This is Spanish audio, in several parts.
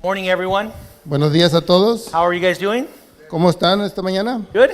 Morning, everyone. Buenos días a todos. How are you guys doing? ¿Cómo están esta mañana? Good?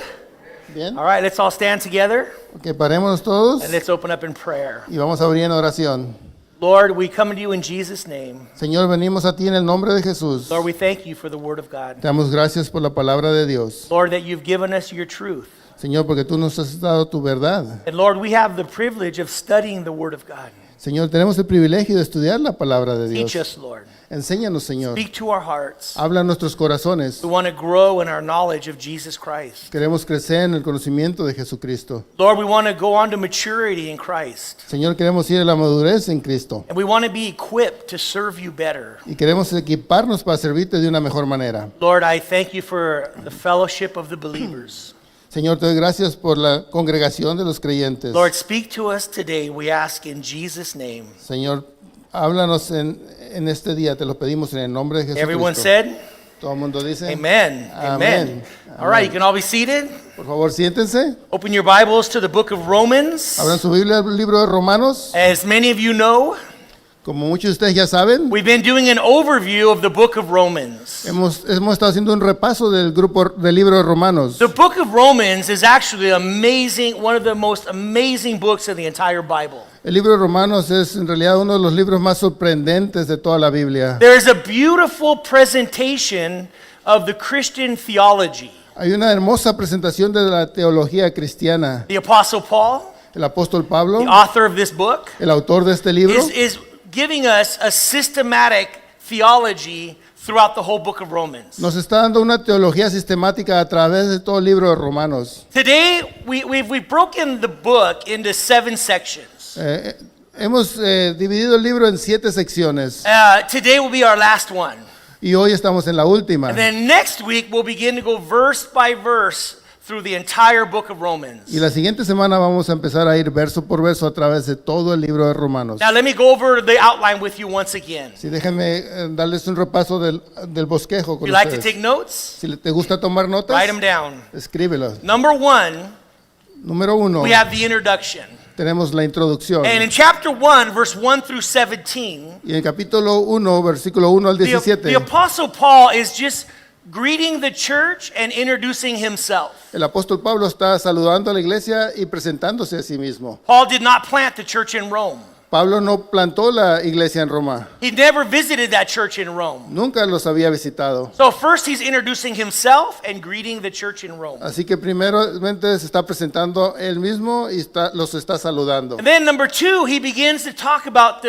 Bien. All right, let's all stand together Ok, parémonos todos and let's open up in prayer. y vamos a abrir en oración. Lord, we come to you in Jesus' name. Señor, venimos a ti en el nombre de Jesús. Lord, we thank you for the word of God. Te damos gracias por la palabra de Dios. Lord, that you've given us your truth. Señor, porque tú nos has dado tu verdad. And Lord, we have the privilege of studying the word of God. Señor, tenemos el privilegio de estudiar la palabra de Dios. Teach us, Lord. Enséñanos, Señor. Speak to our hearts. Habla a nuestros corazones. We want to grow in our knowledge of Jesus Christ. Queremos crecer en el conocimiento de Jesucristo. Lord, we want to go on to maturity in Christ. Señor, queremos ir a la madurez en Cristo. And we want to be equipped to serve you better. Y queremos equiparnos para servirte de una mejor manera. Lord, I thank you for the fellowship of the believers. Señor, te doy gracias por la congregación de los creyentes. Lord, speak to us today, we ask in Jesus' name. Señor, háblanos en este día, te lo pedimos en el nombre de Jesucristo. Everyone said, Todo el mundo dice, Amen. Amen. All right, you can all be seated. Por favor, siéntense. Open your Bibles to the book of Romans. Abran su Biblia al libro de Romanos. As many of you know, Como muchos de ustedes ya saben, we've been doing an overview of the book of Romans. hemos estado haciendo un repaso del libro de Romanos. The book of Romans is actually amazing, one of the most amazing books in the entire Bible. El libro de Romanos es en realidad uno de los libros más sorprendentes de toda la Biblia. There is a beautiful presentation of the Christian theology. Hay una hermosa presentación de la teología cristiana. The Apostle Paul, El apóstol Pablo, the author of this book, el autor de este libro, is giving us a systematic theology throughout the whole book of Romans. nos está dando una teología sistemática a través de todo el libro de Romanos. Today, we've broken the book into 7 sections. Hemos dividido el libro en 7 secciones Today will be our last one. y hoy estamos en la última. And then next week, we'll begin to go verse by verse through the entire book of Romans. Y la siguiente semana vamos a empezar a ir verso por verso a través de todo el libro de Romanos. Now, let me go over the outline with you once again. Sí, déjenme darles un repaso del bosquejo If con you like to ustedes. take notes, Si te gusta tomar notas, write them down. escríbelos. Number 1, Número 1, we have the introduction. tenemos la introducción. And in chapter 1, verse 1 through 17, Y en capítulo 1, versículo 1 al the 17, Apostle Paul is just greeting the church and introducing himself. el apóstol Pablo está saludando a la iglesia y presentándose a sí mismo. Paul did not plant the church in Rome. Pablo no plantó la iglesia en Roma. He never visited that church in Rome. Nunca los había visitado. So first he's introducing himself and greeting the church in Rome. Así que primeramente se está presentando él mismo y los está saludando. And then number 2, he begins to talk about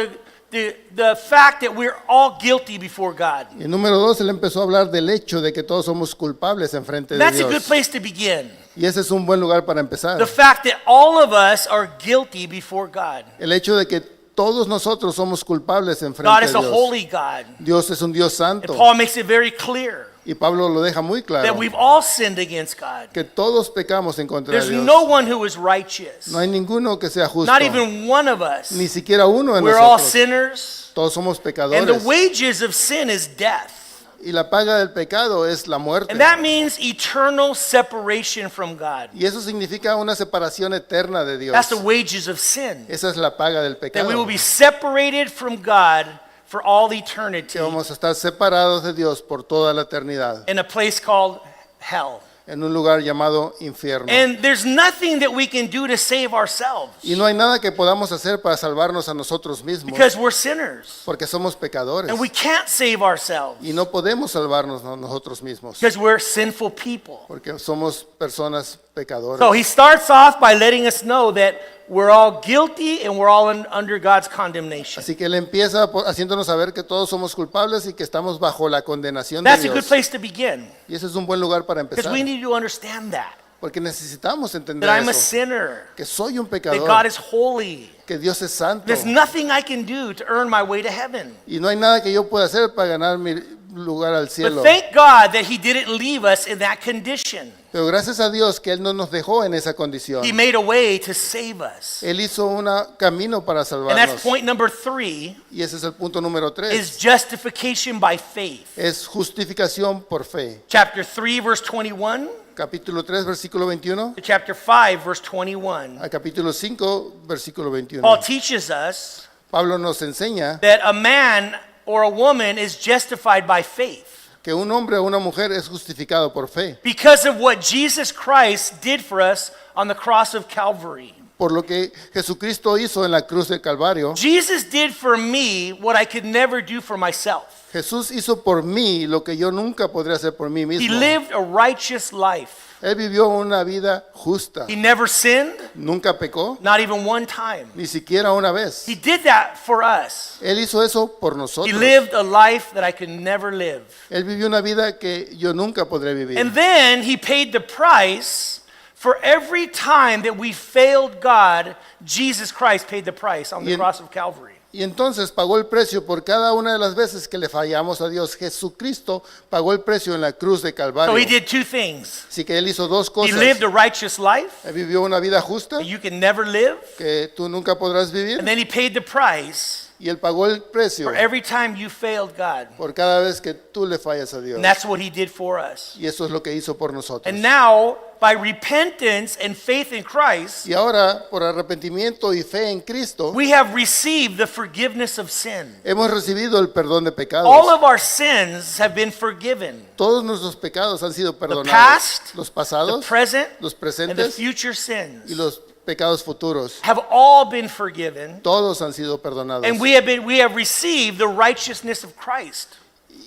the fact that we're all guilty before God. Y número 2, él empezó a hablar del hecho de que todos somos culpables en frente de That's a good Dios. place to begin. Y ese es un buen lugar para empezar. The fact that all of us are guilty before God. El hecho de que todos nosotros somos culpables en God frente is de a Dios. holy God. Dios es un Dios And santo. Paul makes it very clear Y Pablo lo deja muy claro. that we've all sinned against God. Que todos pecamos en contra de There's Dios. no one who is righteous. No hay ninguno que sea justo. Not even one of us. Ni siquiera uno de We're all nosotros. sinners. Todos somos And the pecadores. wages of sin is death. Y la paga del pecado es la muerte. And that means eternal separation from God. Y eso significa una separación eterna de Dios. That's the wages of sin. Esa es la paga del That pecado. we will be separated from God for all eternity Que vamos a estar separados de Dios por toda la eternidad. in a place called hell. En un lugar llamado infierno. And there's nothing that we can do to save ourselves Y no hay nada que podamos hacer para salvarnos a nosotros mismos. because we're sinners. Porque somos pecadores. And we can't save ourselves Y no podemos salvarnos a nosotros mismos. because we're sinful people. Porque somos personas pecadoras. So he starts off by letting us know that we're all guilty and we're all under God's condemnation. Así que él empieza haciéndonos saber que todos somos culpables y que estamos bajo la condenación de That's a good Dios. place to begin Y ese es un buen lugar para because empezar. we need to understand that Porque necesitamos entender I'm a eso. sinner, Que soy un that pecador. God is holy. Que Dios es santo. There's nothing I can do to earn my way to heaven. Y no hay nada que yo pueda hacer para ganar mi lugar al But cielo. thank God that he didn't leave us in that condition. Pero gracias a Dios que Él no nos dejó en esa condición. He made a way to save us. Él hizo un camino para And salvarnos. that's point number 3, Y ese es el punto número 3. is justification by faith. Es justificación por fe. Chapter 3, verse 21 Capítulo 3, versículo 21. to chapter 5, verse 21. A capítulo 5, versículo 21. Paul teaches us Pablo nos enseña that a man or a woman is justified by faith que un hombre o una mujer es justificado por fe, because of what Jesus Christ did for us on the cross of Calvary. por lo que Jesucristo hizo en la cruz del Calvario. Jesus did for me what I could never do for myself. Jesús hizo por mí lo que yo nunca podría hacer por mí He mismo. lived a righteous life. Él vivió una vida justa. He never sinned, Nunca pecó, not even one time. ni siquiera una vez. He did that for us. Él hizo eso por He nosotros. lived a life that I could never live. Él vivió una vida que yo nunca podré vivir. And then he paid the price for every time that we failed God. Jesus Christ paid the price on the cross of Calvary. Y entonces pagó el precio por cada una de las veces que le fallamos a Dios. Jesucristo pagó el precio en la cruz de Calvario. So he did two things. Así que Él hizo dos He cosas. lived a righteous life Él vivió una vida justa that you can never live. que tú nunca podrás vivir. And then he paid the price Y Él pagó el precio for every time you failed God. por cada vez que tú le fallas a Dios. And that's what he did for us. Y eso es lo que hizo por nosotros. And now, by repentance and faith in Christ, Y ahora, por arrepentimiento y fe en Cristo, we have received the forgiveness of sin. hemos recibido el perdón de pecados. All of our sins have been forgiven. Todos nuestros pecados han sido The perdonados. past, Los the pasados, present, los and the presentes future y sins los pecados futuros. have all been forgiven. Todos han sido perdonados. And we have received the righteousness of Christ.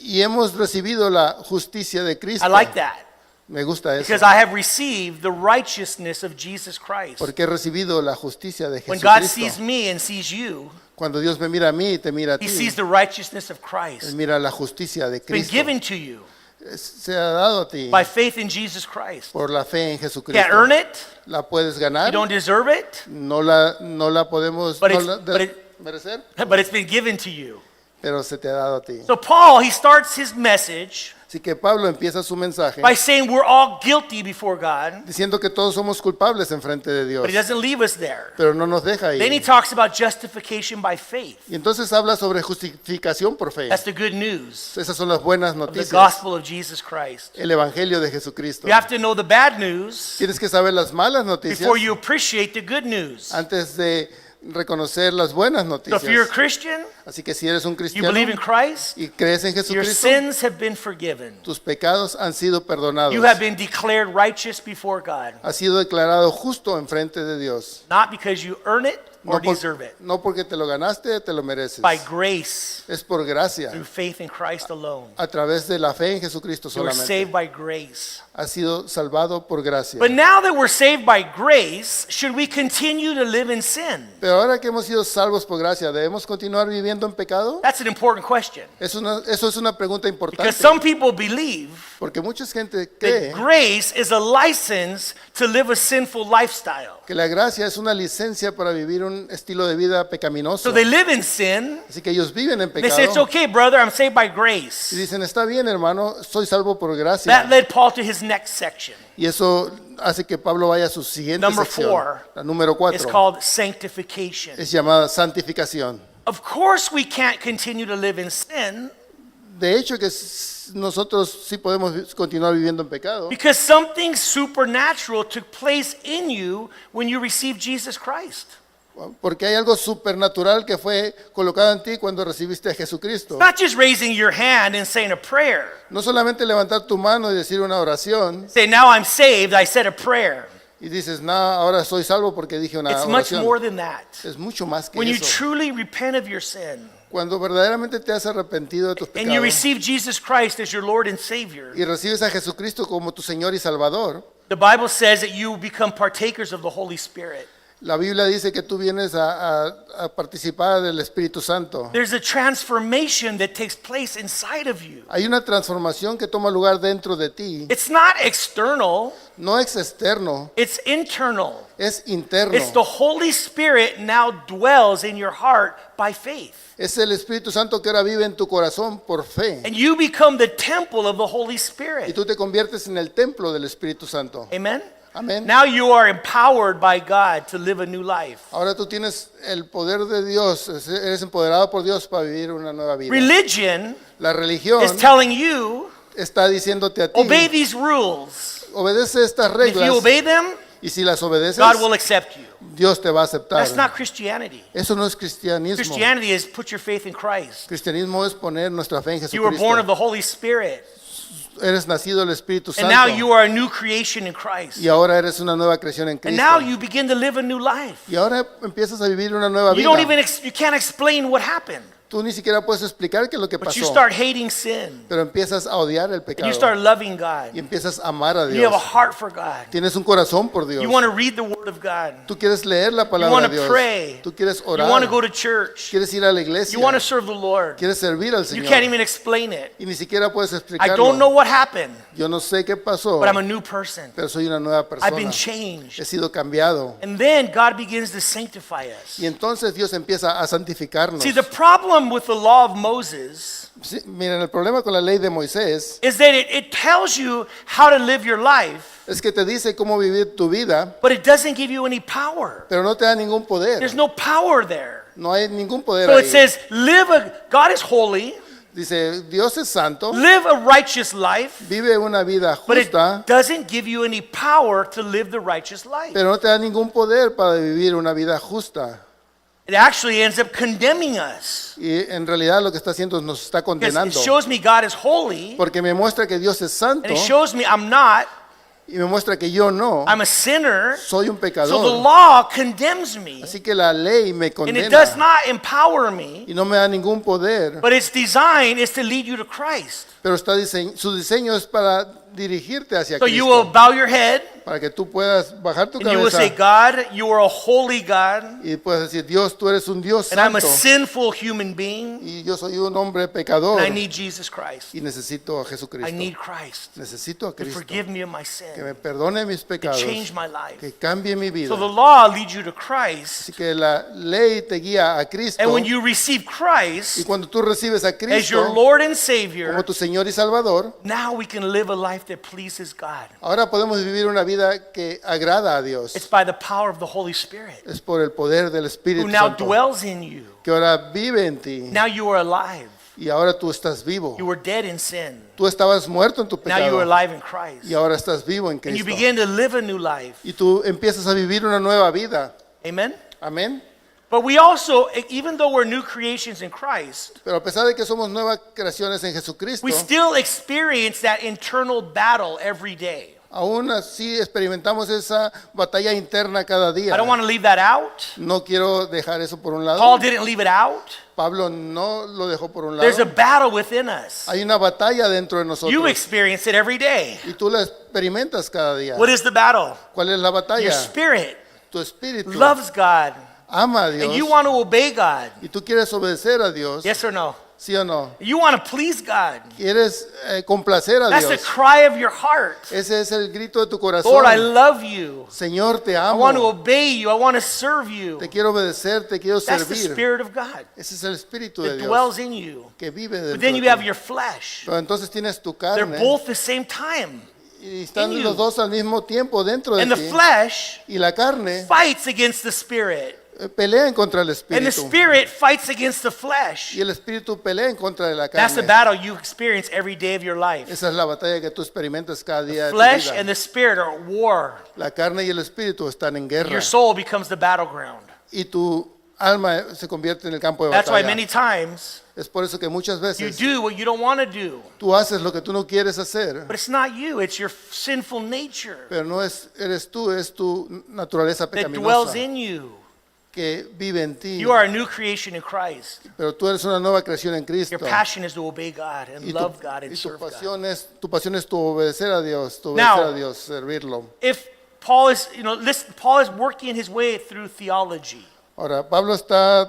Y hemos recibido la justicia de Cristo. I like that Me gusta eso. because I have received the righteousness of Jesus Christ. Porque he recibido la justicia de When God Jesucristo. sees me and sees you, Cuando Dios me mira a mí y te mira a he ti, sees the righteousness of Él Christ. mira la justicia de It's been Cristo. given to you Se ha dado a ti by faith in Jesus Christ. por la fe en You Jesucristo. can't earn it. La puedes You ganar. don't deserve it, No la podemos But no it's- la but it- merecer, but it's been given to you. pero se te ha dado a ti. So Paul, he starts his message Así que Pablo empieza su mensaje by saying we're all guilty before God, diciendo que todos somos culpables en frente de Dios, but he doesn't leave us there. pero no nos deja Then he ahí. talks about justification by faith. Y entonces habla sobre justificación por fe. That's the good news Esas son las buenas of the noticias. gospel of Jesus Christ. El evangelio de Jesucristo. You have to know the bad news Tienes que saber las malas noticias before you appreciate the good news. antes de reconocer las buenas So if you're a noticias. Christian, Así que si eres un you cristiano believe in Christ, y crees en your Jesucristo, sins have been forgiven. tus pecados han sido perdonados. You have been declared righteous before God, Has sido declarado justo en frente de Dios. not because you earn it or No, deserve it, no porque te lo ganaste, te lo mereces. by grace Es por gracia, through faith in Christ alone. a través de la fe en Jesucristo You were saved solamente. by grace. Has sido salvado por gracia. But now that we're saved by grace, should we continue to live in sin? Pero ahora que hemos sido salvos por gracia, ¿debemos continuar viviendo en pecado? That's an important question. Eso es una pregunta Because importante. some people believe Porque mucha gente that cree grace is a license to live a sinful lifestyle. que la gracia es una licencia para vivir un estilo de vida pecaminoso. So they live in sin. Así que ellos viven en They say, it's pecado. okay, brother, I'm saved by Y grace. dicen, está bien, hermano, soy salvo por That gracia. led Paul to his next section. Y eso hace que Pablo vaya a su siguiente Number sección. 4. La número It's 4 called sanctification. es llamada santificación. Of course, we can't continue to live in sin De hecho que nosotros sí podemos continuar viviendo en pecado. because something supernatural took place in you when you received Jesus Christ. Porque hay algo supernatural que fue colocado en ti cuando recibiste a Jesucristo. Not just raising your hand and saying a prayer. No solamente levantar tu mano y decir una oración Say, now I'm saved, I said a prayer. y dices, no, ahora soy salvo porque dije una It's much oración. more than that. Es mucho más que When you eso. truly repent of your sin Cuando verdaderamente te has arrepentido de tus and you pecados receive Jesus Christ as your Lord and Savior, y recibes a Jesucristo como tu Señor y Salvador, the Bible says that you become partakers of the Holy Spirit. la Biblia dice que tú vienes a participar del Espíritu Santo. There's a transformation that takes place inside of you. Hay una transformación que toma lugar dentro de ti. It's not external, No es externo, it's internal. es interno. It's the Holy Spirit now dwells in your heart by faith. Es el Espíritu Santo que ahora vive en tu corazón por fe. And you become the temple of the Holy Y Spirit. tú te conviertes en el templo del Espíritu Santo. Amen? Amén. Now you are empowered by God to live a new life. Ahora tú tienes el poder de Dios, eres empoderado por Dios para vivir una nueva vida. Religion La religión is telling you, está diciéndote a ti, obey these rules. obedece estas If you reglas obey them, y si las obedeces, God will accept you. Dios te va a aceptar. That's not Christianity. Eso no es cristianismo. Christianity is put your faith in Christ. Cristianismo es poner nuestra fe en You were born of Jesucristo. the Holy Spirit. Eres nacido del Espíritu And now Santo you are a new creation in Christ. y ahora eres una nueva creación en And now Cristo. you begin to live a new life. Y ahora empiezas a vivir una nueva You don't vida. even you can't explain what happened. Tú ni siquiera puedes explicar qué es lo que But you pasó, start hating sin. pero empiezas a odiar el And you pecado start loving God. y empiezas a amar a And you have a Dios. heart for God. Tienes un corazón por Dios. You want to read the Word of God. Tú quieres leer la You palabra want de to Dios. pray. Tú quieres You want to go orar. to church. Quieres ir a la iglesia. You want to serve the Lord. Quieres servir al You Señor. can't even explain it. Y ni siquiera puedes I don't know explicarlo. what happened, Yo no sé qué pasó, but I'm a new person. pero soy una nueva I've been persona. changed. He sido cambiado. And then God begins to sanctify us. Y entonces Dios empieza a santificarnos. See, the problem with the law of Moses Sí, miren, el problema con la ley de Moisés is that it tells you how to live your life, es que te dice cómo vivir tu vida, but it doesn't give you any power. pero no te da ningún poder. There's no power there. No hay ningún poder So it ahí. says, God is holy, Dice, Dios es santo, live a righteous life, vive una vida but it justa, doesn't give you any power to live the righteous life. pero no te da ningún poder para vivir una vida justa. It actually ends up condemning us. Y en realidad lo que está haciendo es nos está Because it condenando. shows me God is holy, Porque me muestra que Dios es santo and it shows me I'm not, y me muestra que yo no, I'm a sinner. soy un So the pecador. law condemns me, Así que la ley me and it does condena not empower me, y no me da ningún poder. but its design is to lead you to Christ. Pero su diseño es para dirigirte hacia So you will Cristo, bow your head, para que tú puedas bajar tu and you will say, cabeza God, you are a holy God, y puedas decir, Dios, tú eres un Dios and I'm a santo sinful human being, y yo soy un hombre pecador and I need Jesus Christ. y necesito a I Jesucristo. need Christ Necesito a to Cristo forgive me of my que me sin, perdone mis to pecados, change my life. que cambie mi vida. So the law leads you to Christ, Así que la ley te guía a Cristo and when you receive y Christ cuando tú recibes a as your Cristo Lord and como Savior, tu Señor y Salvador, now we can live a life that pleases God. ahora podemos vivir una vida que agrada a Dios. It's by the power of the Holy Spirit, Es por el poder del who Espíritu now Santo dwells in you. que ahora vive en ti Now you are alive. y ahora tú estás vivo. You were dead in sin. Tú estabas muerto en tu Now you are pecado alive in Christ. y ahora estás vivo en And you Cristo. begin to live a new life. Y tú empiezas a vivir una nueva vida. Amen? Amén. But we also, even though we're new creations in Christ, Pero a pesar de que somos nuevas creaciones en Jesucristo, we still experience that internal battle every day. aún así experimentamos esa batalla interna cada día. I don't want to leave that out. No quiero dejar eso por un lado. Paul didn't leave it out. Pablo no lo dejó por un There's a lado. battle within us. Hay una batalla dentro de You nosotros experience it every day. y tú la experimentas cada día. What is the battle? ¿Cuál es la Your batalla? spirit Tu espíritu loves God, ama a and Dios you want to obey God. y tú quieres obedecer a Dios, Yes or no? ¿sí o no? You want to please God. Quieres complacer a That's the Dios. cry of your heart. Ese es el grito de tu Lord, I corazón. love you. Señor, te I want to amo. obey you. I want to serve you. Te quiero obedecer, te quiero That's the servir. Spirit of God Ese es el espíritu de that Dios dwells in you. que vive But dentro then de you have ti. your flesh. Pero entonces tienes tu They're carne both the same time. y están in you. los dos al mismo tiempo dentro de And the ti. flesh Y la carne fights against the Spirit. pelea en contra del And the espíritu. Spirit fights against the flesh. Y el espíritu pelea en contra de la That's the carne. battle you experience every day of your life. Esa es la batalla que tú experimentas cada día de tu Flesh vida. and the Spirit are at war. La carne y el espíritu están en guerra. Your soul becomes the battleground. Y tu alma se convierte en el campo de That's why batalla. many times Es por eso que muchas you veces do what you don't want to do. tú haces lo que tú no quieres hacer, But it's not you, it's your sinful nature pero no eres tú, es tu naturaleza that dwells pecaminosa in you. que vive en ti. You are a new creation in Christ. Pero tú eres una nueva creación en Cristo. Your passion is to obey God and Y love God and tu serve God. tu pasión es tu obedecer a Dios, tu Now- obedecer a Dios, servirlo. If Paul is, listen, Paul is working his way through theology. Ahora, Pablo está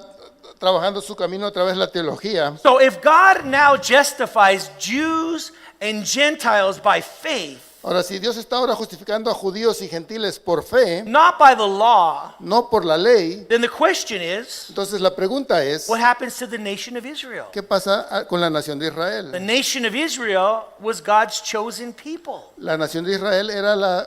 trabajando su camino a través de la teología. So if God now justifies Jews and Gentiles by faith, Ahora, si Dios está ahora justificando a judíos y gentiles por fe, not by the law, no por la ley, then the question is, entonces la pregunta es, what happens to the nation of Israel? ¿qué pasa con la nación de The Israel? nation of Israel was God's chosen people. La nación de Israel era la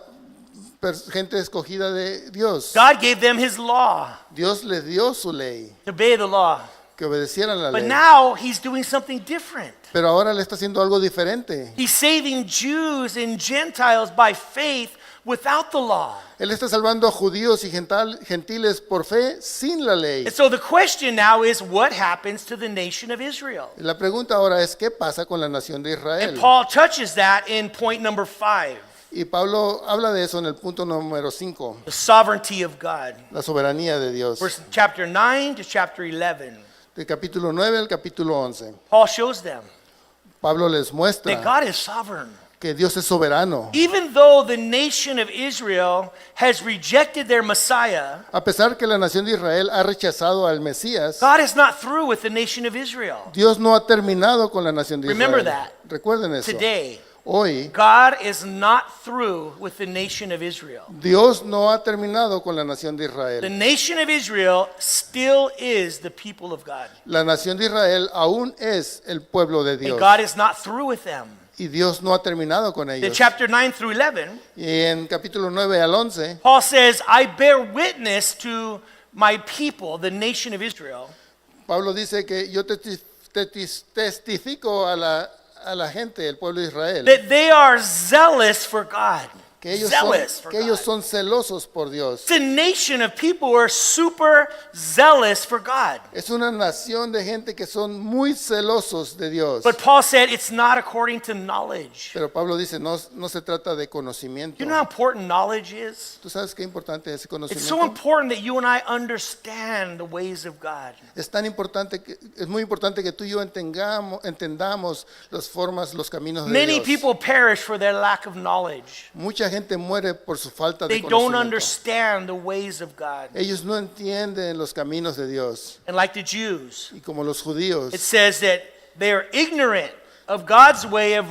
gente escogida de Dios. God gave them his law, Dios les dio su ley, to obey the law. que obedecieran la But ley. now he's doing something different. Pero ahora le está haciendo algo diferente. He's saving Jews and Gentiles by faith without the law. Él está salvando a judíos y gentiles por fe sin la ley. And so the question now is, what happens to the nation of Israel? La pregunta ahora es, ¿qué pasa con la nación de And Israel? Paul touches that in point number 5, Y Pablo habla de eso en el punto número 5, the sovereignty of God. la soberanía de Dios. Verse chapter 9 to chapter 11. Del capítulo 9 al capítulo 11. Paul shows them Pablo les that muestra God is sovereign. que Dios es soberano. Even though the nation of Israel has rejected their Messiah, A pesar que la nación de Israel ha rechazado al Mesías, God is not through with the nation of Israel. Dios no ha terminado con la nación de Remember Israel. that. Recuerden eso. Today, Hoy, God is not through with the nation of Israel. Dios no ha terminado con la nación de The Israel. nation of Israel still is the people of God. La nación de Israel aún es el pueblo de And Dios. God is not through with them. Y Dios no ha terminado con In ellos. chapter 9 through 11, Y en capítulo 9 al 11, Paul says, I bear witness to my people, the nation of Israel, Pablo dice que yo testifico a la gente, el pueblo de Israel, that they are zealous for God. que ellos Zealous for que ellos God. son celosos por Dios. It's a nation of people who are super zealous for God. Es una nación de gente que son muy celosos de Dios. But Paul said it's not according to knowledge. Pero Pablo dice, no se trata de conocimiento. You know how important knowledge is? ¿Tú sabes qué importante es ese It's so conocimiento? important that you and I understand the ways of God. Es muy importante que tú y yo entendamos las formas, los caminos de Many Dios. people perish for their lack of knowledge. Mucha gente muere por su falta They de don't conocimiento. understand the ways of God. Ellos no entienden los caminos de Dios. And like the Jews, Y como los judíos, it says that they are ignorant of God's way of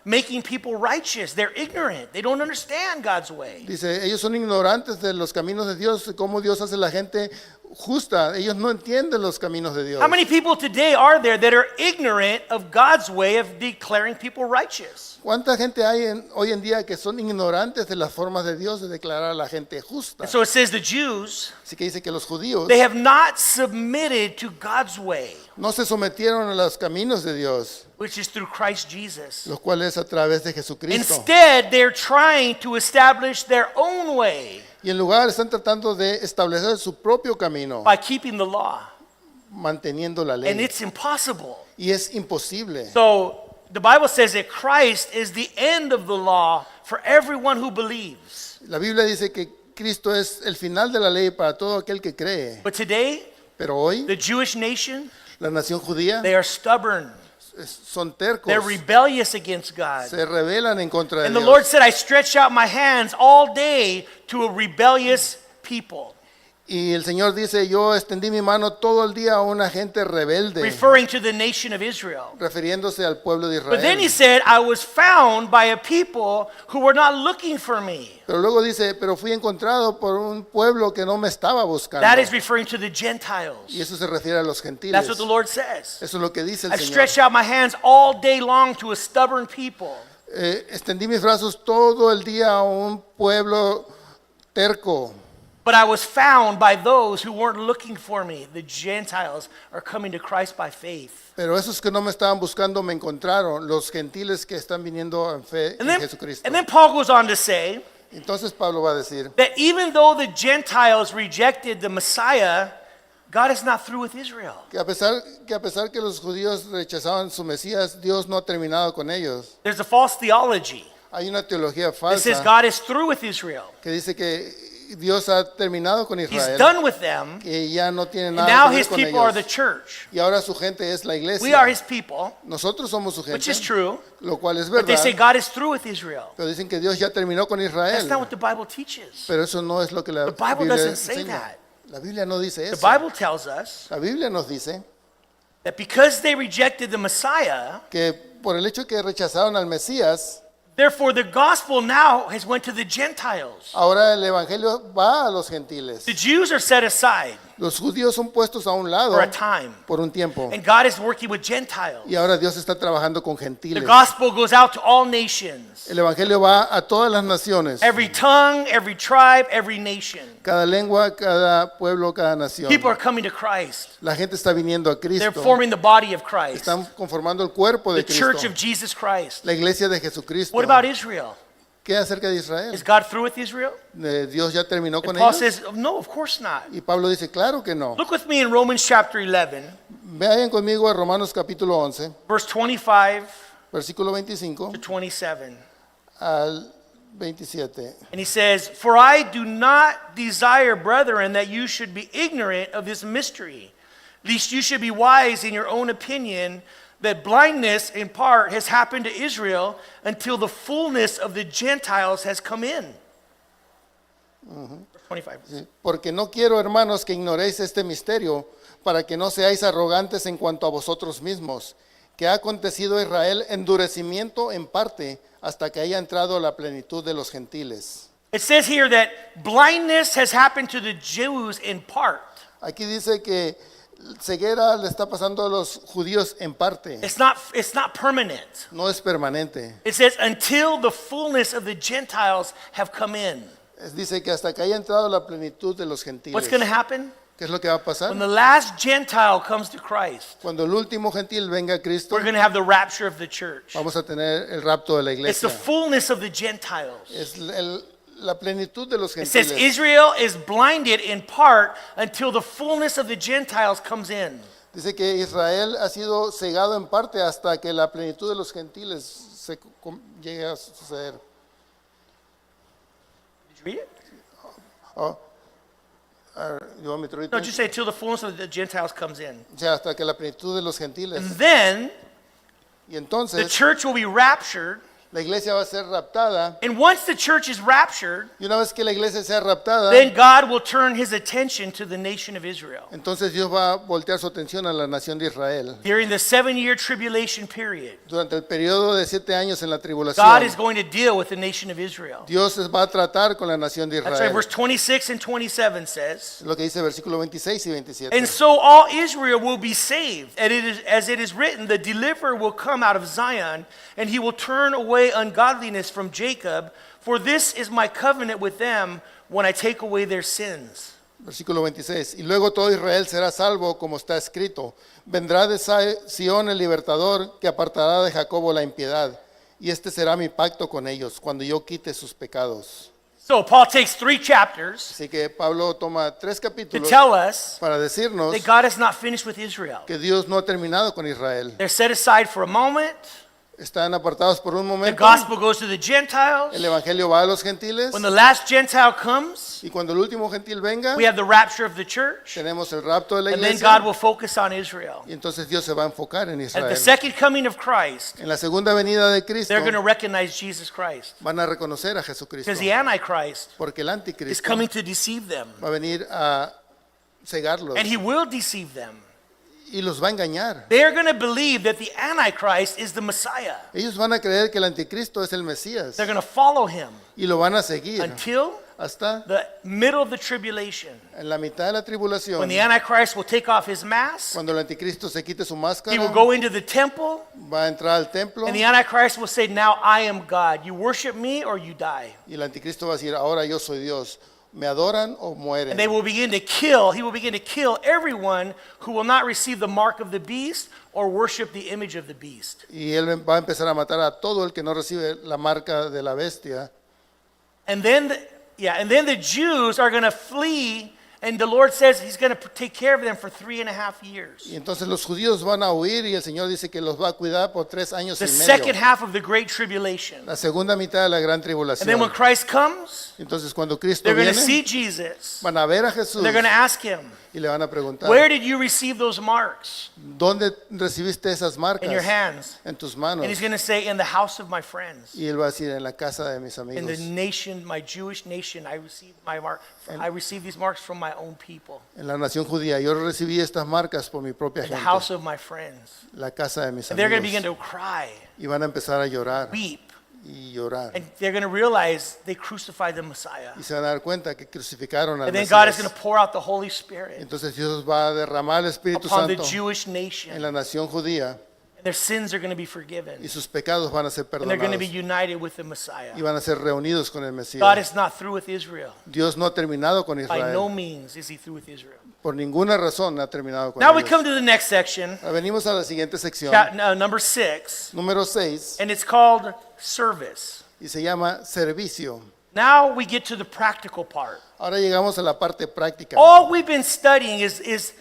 making people righteous. They're ignorant. They don't understand God's way. dice, ellos son ignorantes de los caminos de Dios, de cómo Dios hace la gente justa. Ellos no entienden los caminos de Dios. How many people today are there that are ignorant of God's way of declaring people righteous? ¿Cuánta gente hay hoy en día que son ignorantes de las formas de Dios de declarar a la gente justa? And so it says the Jews, Así que dice que los judíos they have not submitted to God's way, no se sometieron a los caminos de Dios, which is through Christ Jesus. los cuales a través de Jesucristo. Instead, they're trying to establish their own way Y en lugar están tratando de establecer su propio camino, by keeping the law. manteniendo la And ley. it's impossible. Y es imposible. So the Bible says that Christ is the end of the law for everyone who believes. La Biblia dice que Cristo es el final de la ley para todo aquel que cree. But today, Pero hoy, the Jewish nation, la nación judía they are stubborn. son tercos, They're rebellious against God. se rebelan en contra de And the Dios. Lord said, I stretch out my hands all day to a rebellious people. Y el Señor dice, yo extendí mi mano todo el día a una gente rebelde, Referring to the nation of Israel. refiriéndose al pueblo de But then he Israel. said, I was found by a people who were not looking for me. Pero luego dice, pero fui encontrado por un pueblo que no me estaba buscando. That is referring to the Gentiles. Y eso se refiere a los gentiles. That's what the Lord says. Eso es lo que dice el I've Señor. stretched out my hands all day long to a stubborn people. Extendí mis brazos todo el día a un pueblo terco. But I was found by those who weren't looking for me. The Gentiles are coming to Christ by faith. Pero esos que no me estaban buscando me encontraron, los gentiles que están viniendo en fe And en then, Jesucristo. and then Paul goes on to say Entonces Pablo va a decir that even though the Gentiles rejected the Messiah, God is not through with Israel. que a pesar que los judíos rechazaban su Mesías, Dios no ha terminado con ellos. There's a false theology Hay una teología that says falsa God is through with Israel. que dice que Dios ha terminado con He's Israel, done with them. que ya no tiene And nada now que ver his con people are the ellos. church. Y ahora su gente es la iglesia. We are his people, Nosotros somos su which gente, is true. lo cual es But they say verdad. God is through with Israel. Pero dicen que Dios ya terminó con That's Israel. not what the Bible teaches. Pero eso no es lo que la The Bible Biblia doesn't say enseña. that. La Biblia no dice The eso. Bible tells us La Biblia nos dice that because they rejected the Messiah, que por el hecho que rechazaron al Mesías, therefore the gospel now has went to the Gentiles. ahora el evangelio va a los gentiles. The Jews are set aside Los judíos son puestos a un lado for a time, por un tiempo. and God is working with Gentiles. Y ahora Dios está trabajando con The gentiles. gospel goes out to all nations, El evangelio va a todas las naciones. every tongue, every tribe, every nation. Cada lengua, cada pueblo, cada nación. People are coming to Christ. La gente está viniendo a They're Cristo. forming the body of Christ, Están conformando el cuerpo the de church Cristo. of Jesus Christ. La iglesia de Jesucristo. What about Israel? ¿Qué acerca de Israel? Is God through with Israel? ¿Dios ya terminó And con Paul ellos? says, no, of course not. Y Pablo dice, claro que no. Look with me in Romans chapter 11, Vayan conmigo a Romanos capítulo 11, verse 25 versículo 25 to 27. al 27. And he says, "For I do not desire, brethren, that you should be ignorant of this mystery, lest you should be wise in your own opinion, that blindness in part has happened to Israel until the fullness of the Gentiles has come in." Verse 25. Sí, porque no quiero, hermanos, que ignoréis este misterio, para que no seáis arrogantes en cuanto a vosotros mismos, que ha acontecido a Israel endurecimiento en parte, hasta que haya entrado la plenitud de los gentiles. It says here that blindness has happened to the Jews in part. Aquí dice que ceguera le está pasando a los judíos en parte, It's not permanent. no es permanente. It says until the fullness of the Gentiles have come in. Dice que hasta que haya entrado la plenitud de los gentiles. What's going to happen? ¿Qué es lo que va a pasar? When the last Gentile comes to Christ, Cuando el último gentil venga a Cristo, we're going to have the rapture of the church. vamos a tener el rapto de la It's the iglesia. fullness of the Gentiles. Es la plenitud de los It says gentiles. Israel is blinded in part until the fullness of the Gentiles comes in. Dice que Israel ha sido cegado en parte hasta que la plenitud de los gentiles llegue a suceder. Did you read it? Oh, you want me to read No, it? just say until the fullness of the Gentiles comes in. O sea, hasta que la plenitud de los gentiles. And then Y the entonces church will be raptured. la iglesia va a ser raptada. And once the church is raptured, Y una vez que la iglesia sea raptada, then God will turn his attention to the nation of Israel. entonces Dios va a voltear su atención a la nación de Israel. During the 7-year tribulation period, Durante el periodo de 7 años en la God tribulación, is going to deal with the nation of Israel. Dios va a tratar con la nación de That's right. Israel. Verse 26 and 27 says, Lo que dice versículo 26 y 27. "And so all Israel will be saved, and as it is written, the deliverer will come out of Zion, and he will turn away ungodliness from Jacob, for this is my covenant with them when I take away their sins." Versículo 26. Y luego todo Israel será salvo, como está escrito. Vendrá de Sión el libertador, que apartará de Jacobo la impiedad. Y este será mi pacto con ellos, cuando yo quite sus pecados. So Paul takes 3 chapters Así que Pablo toma 3 to capítulos tell us para decirnos that God is not finished with Israel. que Dios no ha terminado con Israel. They're set aside for a moment. Están apartados por un The momento. gospel goes to the Gentiles. El evangelio va a los gentiles. When the last Gentile comes, Y cuando el último gentil venga, we have the rapture of the church. tenemos el rapto de la And then iglesia. God will focus on Israel. Y entonces Dios se va a enfocar en At Israel. the second coming of Christ, En la segunda venida de Cristo they're going to recognize Jesus Christ. van a reconocer a Jesucristo. Because the Antichrist Porque el is anticristo coming to deceive them. va a venir a cegarlos And he will deceive them. y los va a engañar. They're going to believe that the Antichrist is the Messiah. Ellos van a creer que el anticristo es el Mesías They're going to follow him y lo van a seguir until hasta the middle of the tribulation, en la mitad de la tribulación. when the Antichrist will take off his mask. Cuando el anticristo se quite su He máscara, will go into the temple, va a entrar al templo and the Antichrist will say, "Now I am God. You worship me or you die." y el anticristo va a decir, ahora yo soy Dios. ¿Me adoran o mueren? And they will begin to kill, he will begin to kill everyone who will not receive the mark of the beast or worship the image of the beast. Y él va a empezar a matar a todo el que no recibe la marca de la bestia. And then, the Jews are going to flee, and the Lord says he's going to take care of them for 3.5 years. Y entonces los judíos van a huir y el Señor dice que los va a cuidar por 3 años The y second medio. half of the Great Tribulation. La segunda mitad de la gran And then when tribulación. Christ comes, Entonces cuando Cristo they're going to viene, see Jesus. van a ver a Jesús They're going to ask him, y le van a preguntar, "Where did you receive those marks?" ¿dónde recibiste esas marcas? In your hands. En tus manos. And he's going to say, "In the house of my friends. Y él va a decir, en la casa de mis In amigos. the nation, my Jewish nation, I received my mark. I received these marks from my own people. En la nación judía, yo recibí estas marcas por mi propia In the gente. house of my friends." La casa de mis And they're going to begin amigos. to cry, Y van a empezar a llorar weep, y llorar. and they're going to realize they crucified the Messiah. Y se van a dar cuenta que crucificaron al And then God is Mesías. going to pour out the Holy Spirit Entonces Dios va a derramar el Espíritu upon the Santo Jewish en nation. la nación judía And their sins are going to be y forgiven. sus pecados van a ser And they're going to be perdonados united with the Messiah. y van a ser reunidos con el God Mesías. is not through with Israel. Dios no ha terminado con By no Israel. means is he through with Israel. Por ninguna razón ha terminado con Now we come ellos. to the next section, Venimos a la siguiente sección, number 6, número 6, and it's called service. y se llama servicio. Now we get to the practical part. Ahora llegamos a la parte práctica. All we've been studying is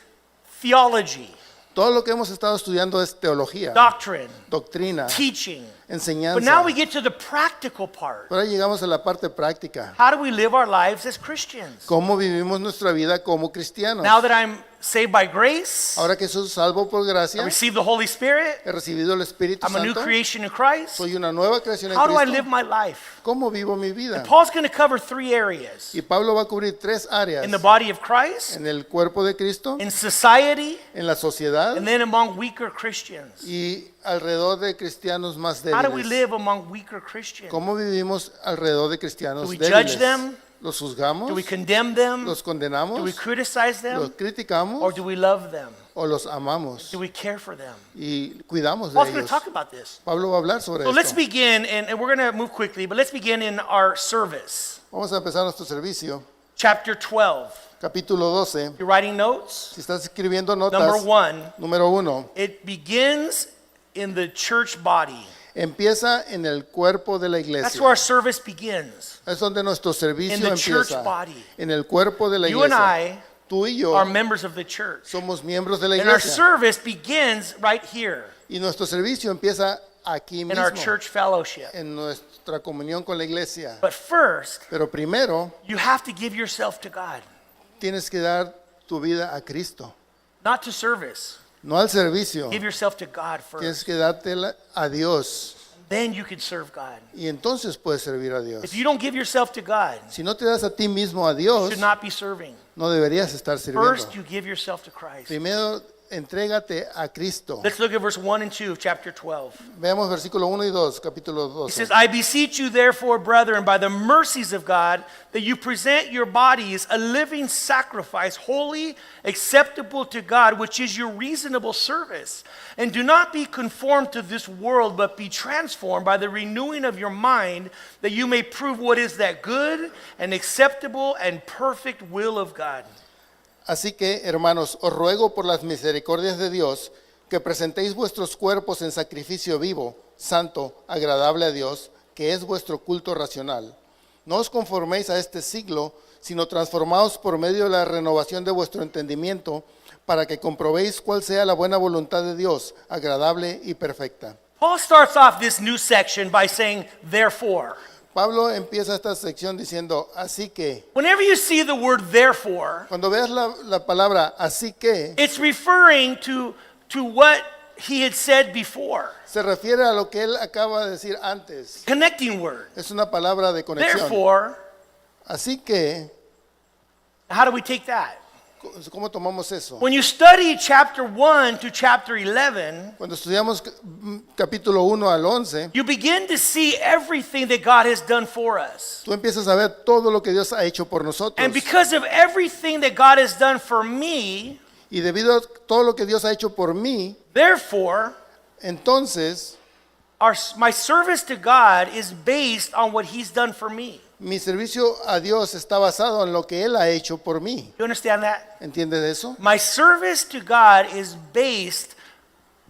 theology, Todo lo que hemos estado estudiando es teología, doctrine, doctrina, teaching. But enseñanza. now we get to the practical part. Ahora llegamos a la parte práctica. How do we live our lives as Christians? ¿Cómo vivimos nuestra vida como cristianos? Now that I'm saved by grace, Ahora que soy salvo por I gracia, receive the Holy Spirit, he recibido el Espíritu I'm a new Santo, creation in Christ. soy una nueva creación en How do I live Cristo. my life? ¿Cómo vivo mi vida? Paul's going to cover 3 areas. Y Pablo va a cubrir 3 áreas: In the body of Christ, en el cuerpo de Cristo, in society, en la sociedad and then among weaker Christians. y alrededor de cristianos más How do we débiles. live among weaker Christians? ¿Cómo vivimos alrededor de cristianos Do we débiles? judge them? ¿Los juzgamos? Do we condemn them? ¿Los Do we condenamos? criticize ¿Los them? criticamos? Or do we love them? ¿O los amamos? Do we care for them? Y cuidamos de Paul's going to ellos. talk about this. Pablo va a hablar sobre So let's esto. begin, and we're going to move quickly, but let's begin in our service. Vamos a empezar nuestro servicio. Chapter 12. Capítulo 12. You're writing notes? Si estás escribiendo Number notas, 1, número 1. it begins in the church body. Empieza en el cuerpo de la That's iglesia. where our service begins. Es donde nuestro servicio In the church empieza. body. En el cuerpo de la You and iglesia. I Tú y yo are members of the church. somos miembros de la And our iglesia. service begins right here Y nuestro servicio empieza aquí in our mismo, church fellowship. en nuestra comunión con la iglesia. But first, Pero primero you have to give yourself to God, tienes que dar tu vida a Cristo, not to service. no al servicio. Give yourself to God Tienes first. que dártela a Dios Then you can serve God. y entonces puedes servir a Dios. If you don't give yourself to God, Si no te das a ti mismo a you Dios, should not be serving. no deberías estar sirviendo. First, you give yourself to Christ. Primero, entrégate a Cristo. Let's look at verse 1 and 2 of chapter 12. Veamos versículo 1 y 2, capítulo It 12. says, I beseech you, therefore, brethren, by the mercies of God, that you present your bodies a living sacrifice, holy, acceptable to God, which is your reasonable service. And do not be conformed to this world, but be transformed by the renewing of your mind, that you may prove what is that good and acceptable and perfect will of God. Así que, hermanos, os ruego por las misericordias de Dios que presentéis vuestros cuerpos en sacrificio vivo, santo, agradable a Dios, que es vuestro culto racional. No os conforméis a este siglo, sino transformaos por medio de la renovación de vuestro entendimiento, para que comprobéis cuál sea la buena voluntad de Dios, agradable y perfecta. Paul starts off this new section by saying, therefore. Pablo empieza esta sección diciendo, así que, Whenever you see the word therefore, cuando veas la palabra así que, it's referring to what he had said before. se refiere a lo que él acaba de decir antes. Connecting word. Es una palabra de conexión. Therefore, Así que, how do we take that? ¿cómo tomamos eso? When you study chapter 1 to chapter 11, Cuando estudiamos capítulo 1 al 11, you begin to see everything that God has done for us. tú empiezas a ver todo lo que Dios ha hecho por nosotros. And because of everything that God has done for me, Y debido a todo lo que Dios ha hecho por mí, therefore, entonces my service to God is based on what he's done for me. mi servicio a Dios está basado en lo que Él ha hecho por mí. You understand that? ¿Entiendes eso? My service to God is based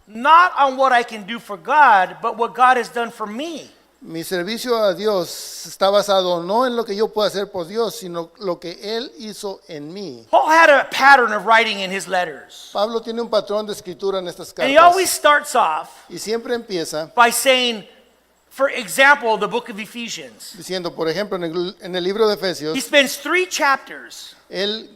not on what I can do for God, but what God has done for me. Mi servicio a Dios está basado no en lo que yo puedo hacer por Dios, sino lo que Él hizo en mí. Paul had a pattern of writing in his letters. Pablo tiene un patrón de escritura en estas And he always cartas starts off y siempre empieza by saying, for example, the book of Ephesians. diciendo, por ejemplo, en el libro de Efesios, He spends 3 chapters él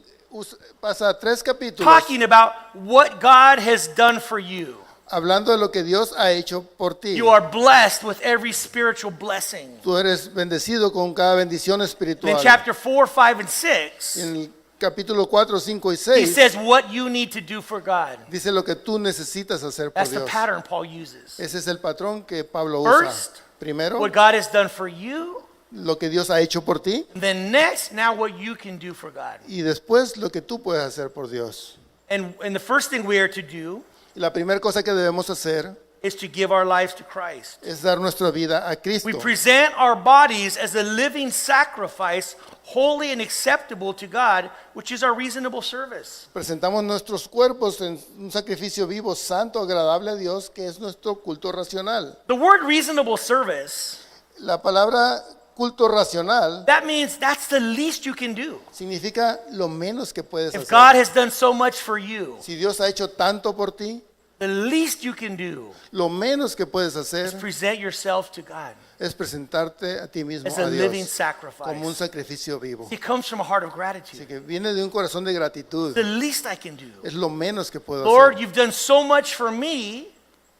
pasa 3 capítulos talking about what God has done for you. hablando de lo que Dios ha hecho por ti. You are blessed with every spiritual blessing. Tú eres bendecido con cada bendición And in espiritual. chapter 4, 5, and 6, En el capítulo 4, 5 y he 6 says what you need to do for God. dice lo que tú necesitas hacer por That's the Dios. pattern Paul uses. Ese es el patrón que Pablo usa. First, Primero, What God has done for you, lo que Dios ha hecho por ti and then next, now what you can do for God. y después lo que tú puedes hacer por Dios. And the first thing we are to do Y la primera cosa que debemos hacer is to give our lives to Christ. es dar nuestra vida a Cristo. We present our bodies as a living sacrifice, holy and acceptable to God, which is our reasonable service. Presentamos nuestros cuerpos en un sacrificio vivo, santo, agradable a Dios, que es nuestro culto racional. The word reasonable service La palabra culto racional that means that's the least you can do. significa lo menos que puedes If hacer. God has done so much for you, Si Dios ha hecho tanto por ti, the least you can do lo menos que puedes is hacer present yourself to God es presentarte a ti mismo, as a a living Dios, como un sacrifice. sacrificio vivo. It comes from a heart of Así gratitude. que viene de un corazón de gratitud. The least I can do. Es lo menos que puedo Lord, hacer. you've done so much for me.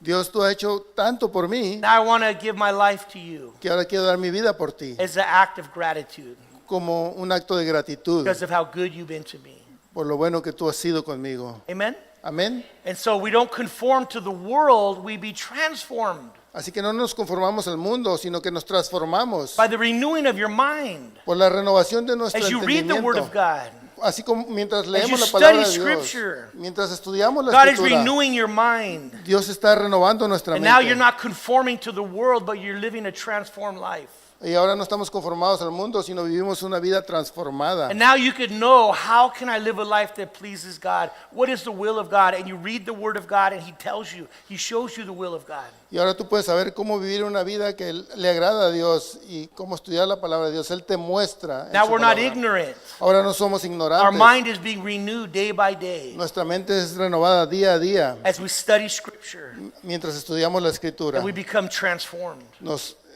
Dios, tú has hecho tanto por mí Now I want to give my life to you que ahora quiero dar mi vida por ti, as an act of gratitude como un acto de gratitud because of how good you've been to me. por lo bueno que tú has sido conmigo. Amen? Amén. And so we don't conform to the world, we be transformed Así que no nos conformamos al mundo, sino que nos transformamos by the renewing of your mind por la renovación de nuestro as you read the Word of entendimiento. God. Así como mientras you leemos la palabra study de Dios, Scripture, mientras estudiamos la God is Escritura, renewing your mind. Dios está renovando nuestra And now you're mente. not conforming to the world, but you're living a transformed life. Y ahora no estamos conformados al mundo, sino vivimos una vida transformada. And now you can know, how can I live a life that pleases God? What is the will of God? And you read the Word of God and He tells you, He shows you the will of God. Y ahora tú puedes saber cómo vivir una vida que le agrada a Dios y cómo estudiar la palabra de Dios. Él te muestra. En Now su we're not palabra. ignorant. Ahora no somos Our ignorantes. mind is being renewed day by day Nuestra mente es renovada día a día as we study Scripture mientras estudiamos la Escritura. and we become transformed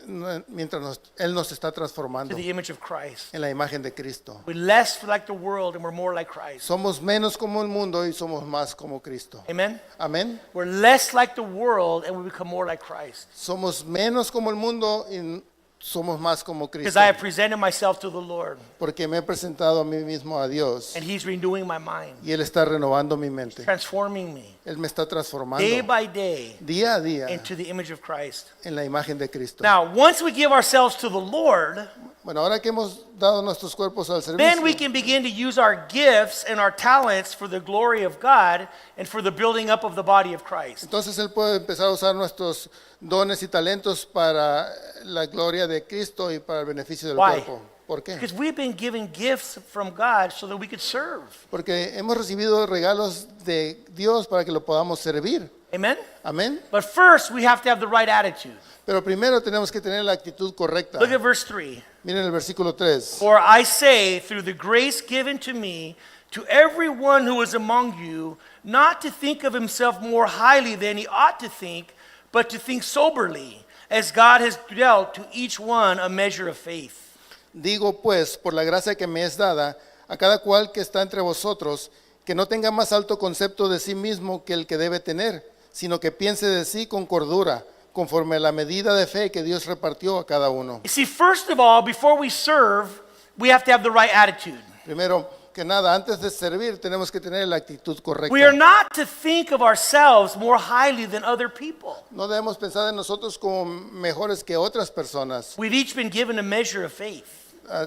Él nos está to transformando the image of Christ. en la imagen de Cristo. We're less like the world and we're more like Christ. Somos menos como el mundo y somos más como Cristo. Amen? Amén. We're less like the world and we become more like Christ. Somos menos como el mundo y somos más como Because Cristo. I have presented myself to the Lord Porque me he presentado a mí mismo a Dios and He's renewing my mind, y Él está renovando mi mente. transforming me Él me está transformando day by day día a día into the image of Christ. en la imagen de Cristo. Now, once we give ourselves to the Lord, Bueno, ahora que hemos dado nuestros cuerpos al then we servicio, can begin to use our gifts and our talents for the glory of God and for the building up of the body of Christ. entonces Él puede empezar a usar nuestros dones y talentos para la gloria de Cristo y para el beneficio del Why? cuerpo. ¿Por qué? Because we've been given gifts from God so that we could serve. Porque hemos recibido regalos de Dios para que lo podamos servir. Amen? Amén. But first, we have to have the right attitude. Pero primero tenemos que tener la actitud correcta. Look at verse 3. Miren el versículo 3. For I say, through the grace given to me, to everyone who is among you, not to think of himself more highly than he ought to think, but to think soberly, as God has dealt to each one a measure of faith. Digo pues, por la gracia que me es dada, a cada cual que está entre vosotros, que no tenga más alto concepto de sí mismo que el que debe tener, sino que piense de sí con cordura, conforme a la medida de fe que Dios repartió a cada uno. You see, first of all, before we serve, we have to have the right attitude. Primero que nada, antes de servir, tenemos que tener la actitud correcta. We are not to think of ourselves more highly than other people. No debemos pensar en nosotros como mejores que otras personas. We've each been given a measure of faith.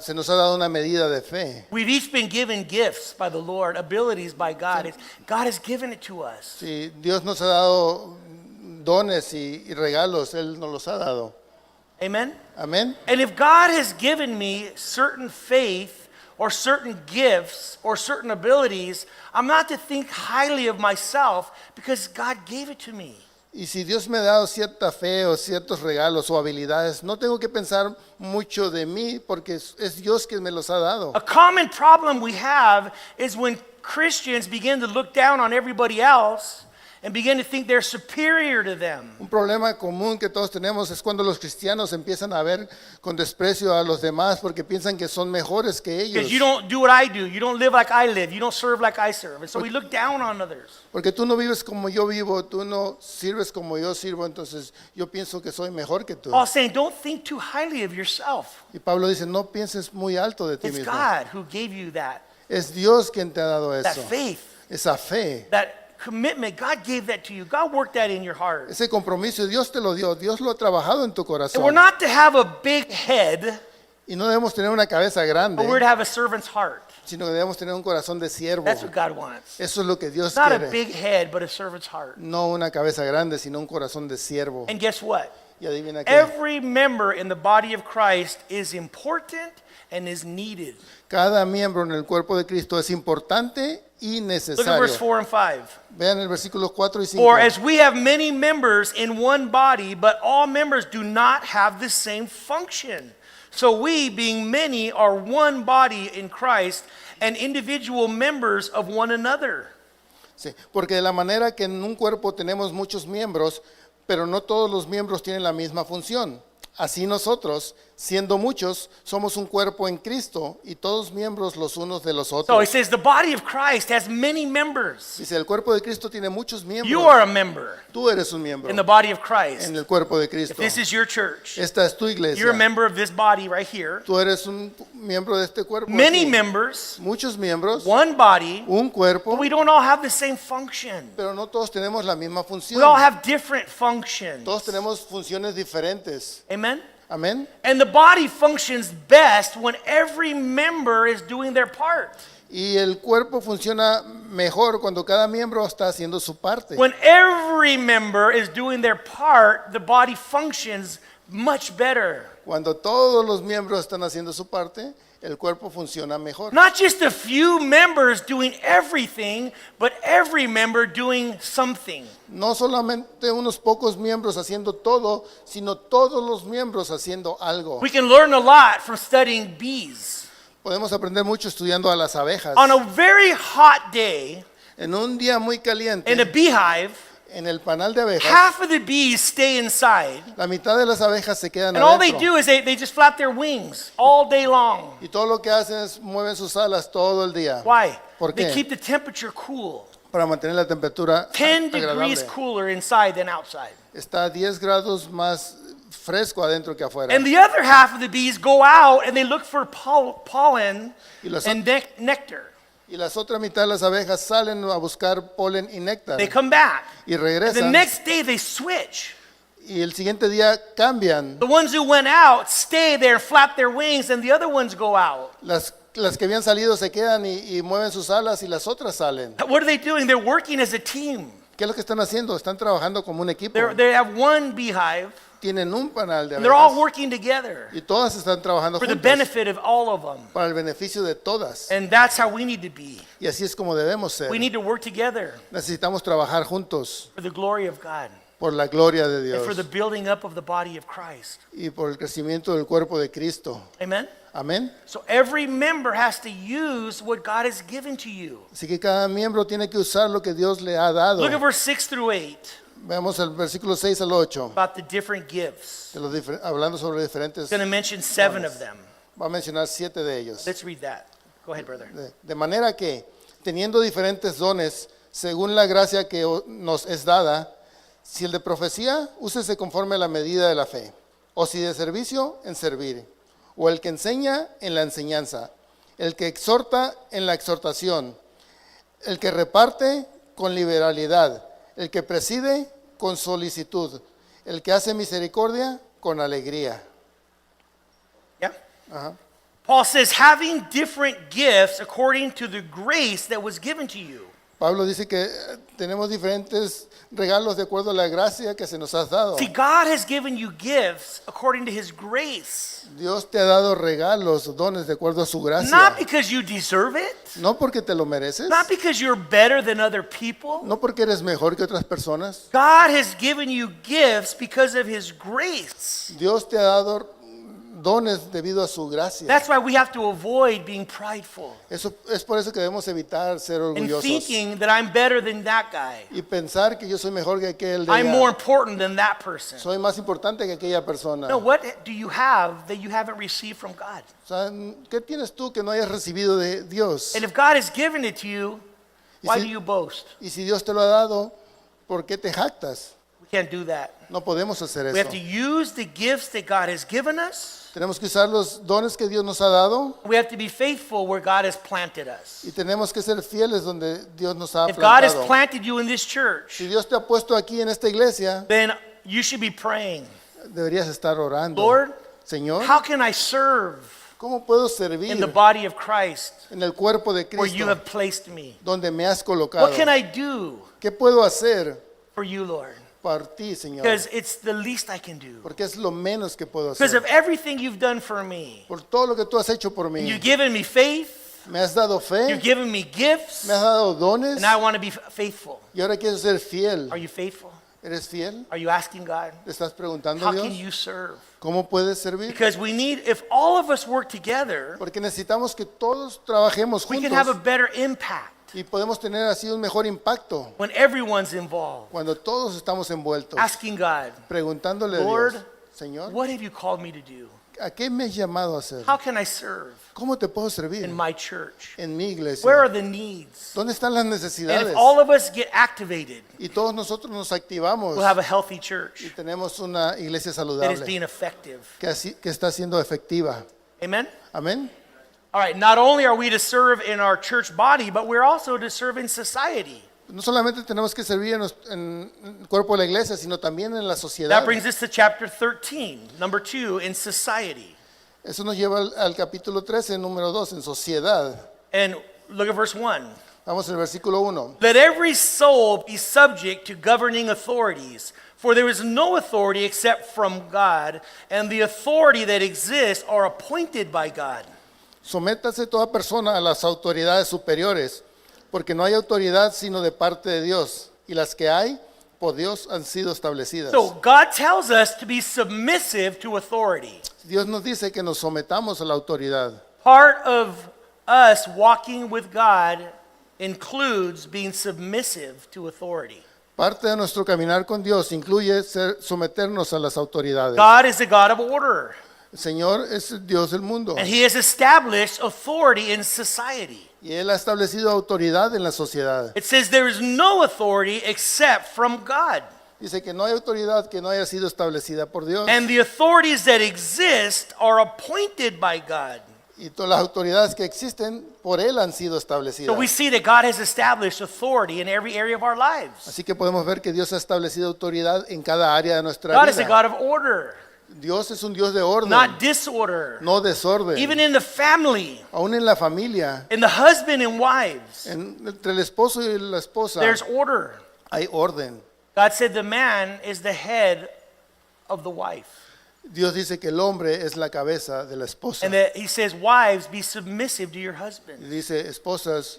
Se nos ha dado una medida de fe. We've each been given gifts by the Lord, abilities by God. God has given it to us. Si Dios nos ha dado dones y regalos, Él nos los ha dado. Amen? Amén. And if God has given me certain faith or certain gifts or certain abilities, I'm not to think highly of myself because God gave it to me. Y si Dios me ha dado cierta fe o ciertos regalos o habilidades, no tengo que pensar mucho de mí porque es Dios quien me los ha dado. A common problem we have is when Christians begin to look down on everybody else and begin to think they're superior to them. Un problema común que todos tenemos es cuando los cristianos empiezan a ver con desprecio a los demás porque piensan que son mejores que ellos. Because you don't do what I do, you don't live like I live, you don't serve like I serve. And so we look down on others. Porque tú no vives como yo vivo, tú no sirves como yo sirvo, entonces yo pienso que soy mejor que tú. Paul's saying, don't think too highly of yourself. Y Pablo dice, no pienses muy alto de ti It's mismo. God who gave you that Es Dios quien te ha dado that eso, faith, esa fe, that commitment. God gave that to you. God worked that in your heart. ese compromiso. Dios te lo dio, Dios lo ha trabajado en tu And we're corazón. not to have a big head, Y no debemos tener una cabeza grande, but we're to have a servant's heart. sino que debemos tener un corazón de siervo. That's what God wants. Eso es lo que Dios Not a quiere. big head, but a servant's heart. No una cabeza grande, sino un corazón de siervo. And guess what? Y adivina qué. Every member in the body of Christ is important and is needed. Cada miembro en el cuerpo de Cristo es importante Look at innecesario. verse 4 and 5. Vean el versículo 4 y 5. For as we have many members in one body, but all members do not have the same function. So we, being many, are one body in Christ and individual members of one another. Sí, porque de la manera que en un cuerpo tenemos muchos miembros, pero no todos los miembros tienen la misma función. Así nosotros, siendo muchos, somos un cuerpo en Cristo y todos miembros los unos de los So he otros. says the body of Christ has many members. Dice, el cuerpo de Cristo tiene muchos You miembros. are a member Tú eres un miembro in the body of Christ. en el cuerpo de If Cristo. this is your church, Esta es tu you're a iglesia. member of this body right here. Tú eres un miembro de este cuerpo. Many aquí. members, Muchos miembros, one body, un cuerpo, but we don't all have the same function. pero no todos tenemos la misma función. We all have different functions. Todos tenemos funciones diferentes. Amen? Amén. And the body functions best when every member is doing their part. Y el cuerpo funciona mejor cuando cada miembro está haciendo su parte. When every member is doing their part, the body functions much better. Cuando todos los miembros están haciendo su parte, el cuerpo funciona mejor. Not just a few members doing everything, but every member doing something. No solamente unos pocos miembros haciendo todo, sino todos los miembros haciendo algo. We can learn a lot from studying bees. Podemos aprender mucho estudiando a las abejas. On a very hot day En un día muy caliente, in a beehive, en el panal de abejas, half of the bees stay inside. la mitad de las abejas se quedan And all they adentro. do is they just flap their wings all day long. Y todo lo que hacen es mueven sus alas todo el día. Why? ¿Por They qué? keep the temperature cool. Para mantener la temperatura 10 degrees agradable. cooler inside than outside. Está a 10 grados más fresco adentro que afuera. And the other half of the bees go out and they look for pollen Y las and nectar. Y las otras mitad de las abejas salen a buscar polen y néctar. They come back. Y The regresan. next day they switch. Y el siguiente día cambian. The ones who went out stay there, flap their wings, and the other ones go out. Las que habían salido se quedan y mueven sus alas y las otras salen. What are they doing? They're working as a team. ¿Qué es lo que están haciendo? Están trabajando como un equipo. They have one beehive, Tienen un panal de and they're all abejas. working together Y todas están trabajando for the juntas benefit of all of them. para el beneficio de todas. And that's how we need to be. Y así es como debemos ser. We need to work together Necesitamos trabajar juntos for the glory of God por la gloria de and for the Dios building up of the body of Christ. y por el crecimiento del cuerpo de Cristo. Amen? Amén. So every member has to use what God has given to you. Así que cada miembro tiene que usar lo que Dios le ha dado. Look at verse 6 through 8 Veamos el versículo 6 al 8, about the different gifts. de los hablando sobre diferentes. It's going to mention 7 of them. Va a mencionar 7 de ellos. Let's read that. Go ahead, brother. De manera que, teniendo diferentes dones, según la gracia que nos es dada, si el de profecía, úsese conforme a la medida de la fe, o si de servicio, en servir, o el que enseña, en la enseñanza, el que exhorta, en la exhortación, el que reparte, con liberalidad, el que preside, con solicitud, el que hace misericordia, con alegría. Yeah? Ajá. Paul says, having different gifts according to the grace that was given to you. Pablo dice que tenemos diferentes regalos de acuerdo a la gracia que se nos ha dado. See, God has given you gifts according to his grace. Dios te ha dado regalos, dones de acuerdo a su gracia. Not because you deserve it, No porque te lo mereces, not because you're better than other people. no porque eres mejor que otras personas. God has given you gifts because of his grace. Dios te ha dado dones debido a su gracia. That's why we have to avoid being prideful Eso es por eso que debemos evitar ser and orgullosos thinking that I'm better than that guy. y pensar que yo soy mejor que aquel de I'm allá. more important than that person. Soy más importante que aquella persona. No, what do you have that you haven't received from God? O sea, ¿qué tienes tú que no hayas recibido de Dios? And if God has given it to you, why si- do you boast? Y si Dios te lo ha dado, ¿por qué te jactas? We can't do that. No podemos hacer We have eso. to use the gifts that God has given us. Tenemos que usar los dones que Dios nos ha dado We have to be faithful where God has planted us. y tenemos que ser fieles donde Dios nos ha If God has plantado. planted you in this church, Si Dios te ha puesto aquí en esta iglesia, then you should be praying, deberías estar orando. Lord, Señor, how can I serve ¿cómo puedo in servir the body of Christ en el cuerpo de where you Cristo have placed me? donde me has colocado? What can I do ¿Qué puedo hacer for you, Lord? por ti, Señor? Because it's the least I can do. Porque es lo menos que puedo Because hacer. of everything you've done for me. Por todo lo que tú has hecho por mí. You've given me faith, Me has dado fe, You've given me gifts, me has dado dones and I want to be faithful. y ahora quiero ser fiel. Are you faithful? ¿Eres fiel? Are you asking God? ¿Le estás preguntando How a can Dios? you serve? ¿Cómo puedes servir? Because we need, if all of us work together, Porque necesitamos que todos trabajemos we can have a juntos better impact y podemos tener así un mejor impacto when everyone's involved. cuando todos estamos envueltos. Asking God, Preguntándole a Lord, Dios, Señor, what have you called me to do? ¿a qué me has llamado a hacer? How can I serve ¿Cómo te puedo servir in my church? en mi iglesia? Where are the needs? ¿Dónde están las And necesidades? if all of us get activated, Y todos nosotros nos activamos we'll have a healthy y church tenemos una iglesia that is saludable being effective. que está siendo efectiva. Amen? Amén. All right, not only are we to serve in our church body, but we're also to serve in society. No solamente tenemos que servir en el cuerpo de la iglesia, sino también en la sociedad. That brings us to chapter 13, number 2, in society. Eso nos lleva al capítulo 13, número 2, en sociedad. And look at verse 1. Vamos al versículo 1. Let every soul be subject to governing authorities, for there is no authority except from God, and the authority that exists are appointed by God. Sométase toda persona a las autoridades superiores, porque no hay autoridad sino de parte de Dios, y las que hay, por Dios han sido establecidas. So God tells us to be submissive to authority. Dios nos dice que nos sometamos a la autoridad. Part of us walking with God includes being submissive to authority. Parte de nuestro caminar con Dios incluye someternos a las autoridades. God is a God of order, El Señor es el Dios del mundo and He has established authority in society. y Él ha establecido autoridad en la sociedad. It says there is no authority except from God. Dice que no hay autoridad que no haya sido establecida por Dios. And the authorities that exist are appointed by God. Y todas las autoridades que existen por Él han sido So establecidas. we see that God has established authority in every area of our lives. Así que podemos ver que Dios ha establecido autoridad en cada área de nuestra God is a vida. God of order, Dios es un Dios de orden, not disorder. no desorden. Even in the family, Aún en la familia, in the husband and wives, entre el esposo y la esposa, there's order. hay orden. God said the man is the head of the wife. Dios dice que el hombre es la cabeza de la esposa. And that He says, wives, be submissive to your Y husband. dice, esposas,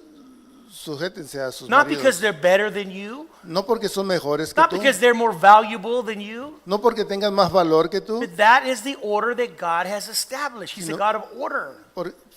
sujétense a sus Not maridos. because they're better than you, No porque son mejores que not tú, because they're more valuable than you, no porque tengan más valor que tú, but that is the order that God has established. He's a No. God of order.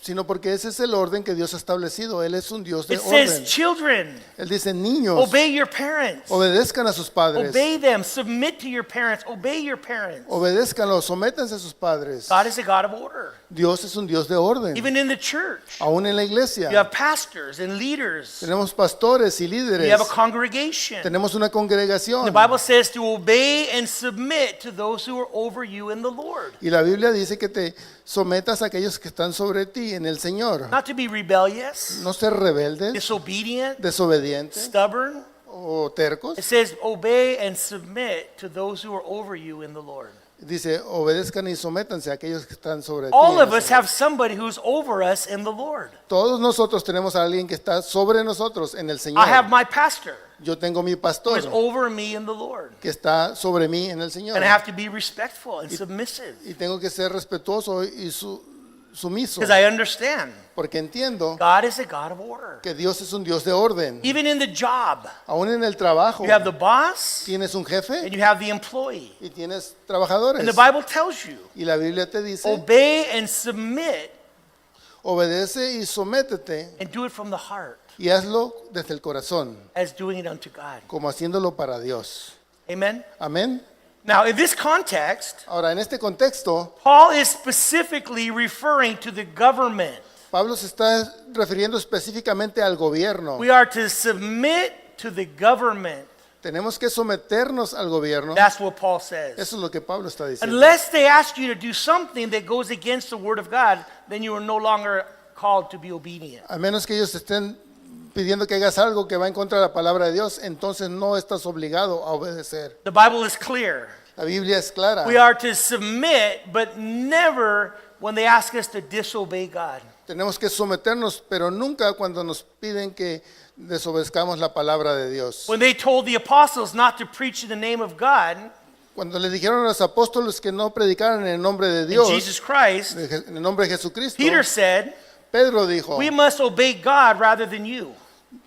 sino porque ese es el orden que Dios ha establecido. Él es un Dios de It says, orden. children, Él dice, niños, obey your parents. obedezcan a sus padres, Obey them. Submit to your parents. Obey your parents. obedézcanlos, sométanse a sus padres. God is a God of order. Dios es un Dios de orden. Even in the church, Aún en la iglesia you have pastors and leaders. tenemos pastores y You líderes, have a congregation. tenemos una congregación. The Bible says to obey and submit to those who are over you in the Lord. Y la Biblia dice que te sometas a aquellos que están sobre ti en el Señor. Not to be rebellious, No ser rebeldes, disobedient, desobedientes stubborn. o tercos. It says obey and submit to those who are over you in the Lord. Dice, obedezcan y sométanse a aquellos que están sobre ti. All en of el us Señor. have somebody who's over us in the Lord. Todos nosotros tenemos a alguien que está sobre nosotros en el Señor. I have my pastor Yo tengo mi who pastor is over me in the Lord. que está sobre mí en el Señor. And I have to be respectful and submissive Y tengo que ser respetuoso y sumiso. because I understand Porque entiendo God is a God of order. que Dios es un Dios de orden. Even in the job, Aún en el trabajo you have the boss tienes un jefe and you have the employee. y tienes trabajadores. And the Bible tells you, Y la Biblia te dice, obey and submit obedece y sométete and do it from the heart y hazlo desde el corazón, as doing it unto God. como haciéndolo para Dios. Amen? Amén. Now, in this context, Ahora, en este contexto, Paul is specifically referring to the government. Pablo se está refiriendo específicamente al gobierno. We are to submit to the government. Tenemos que someternos al gobierno. That's what Paul says. Eso es lo que Pablo está diciendo. Unless they ask you to do something that goes against the word of God, then you are no longer called to be obedient. A menos que ellos estén pidiendo que hagas algo que va en contra de la palabra de Dios, entonces no estás obligado a obedecer. The Bible is clear. La Biblia es clara. We are to submit, but never when they ask us to disobey God. Tenemos que someternos, pero nunca cuando nos piden que desobedezcamos la palabra de Dios. When they told the apostles not to preach in the name of God, Cuando le dijeron a los apóstoles que no predicaran en el nombre de in Dios, Jesus Christ, en el nombre de Jesucristo, Peter said, Pedro dijo, We must obey God rather than you.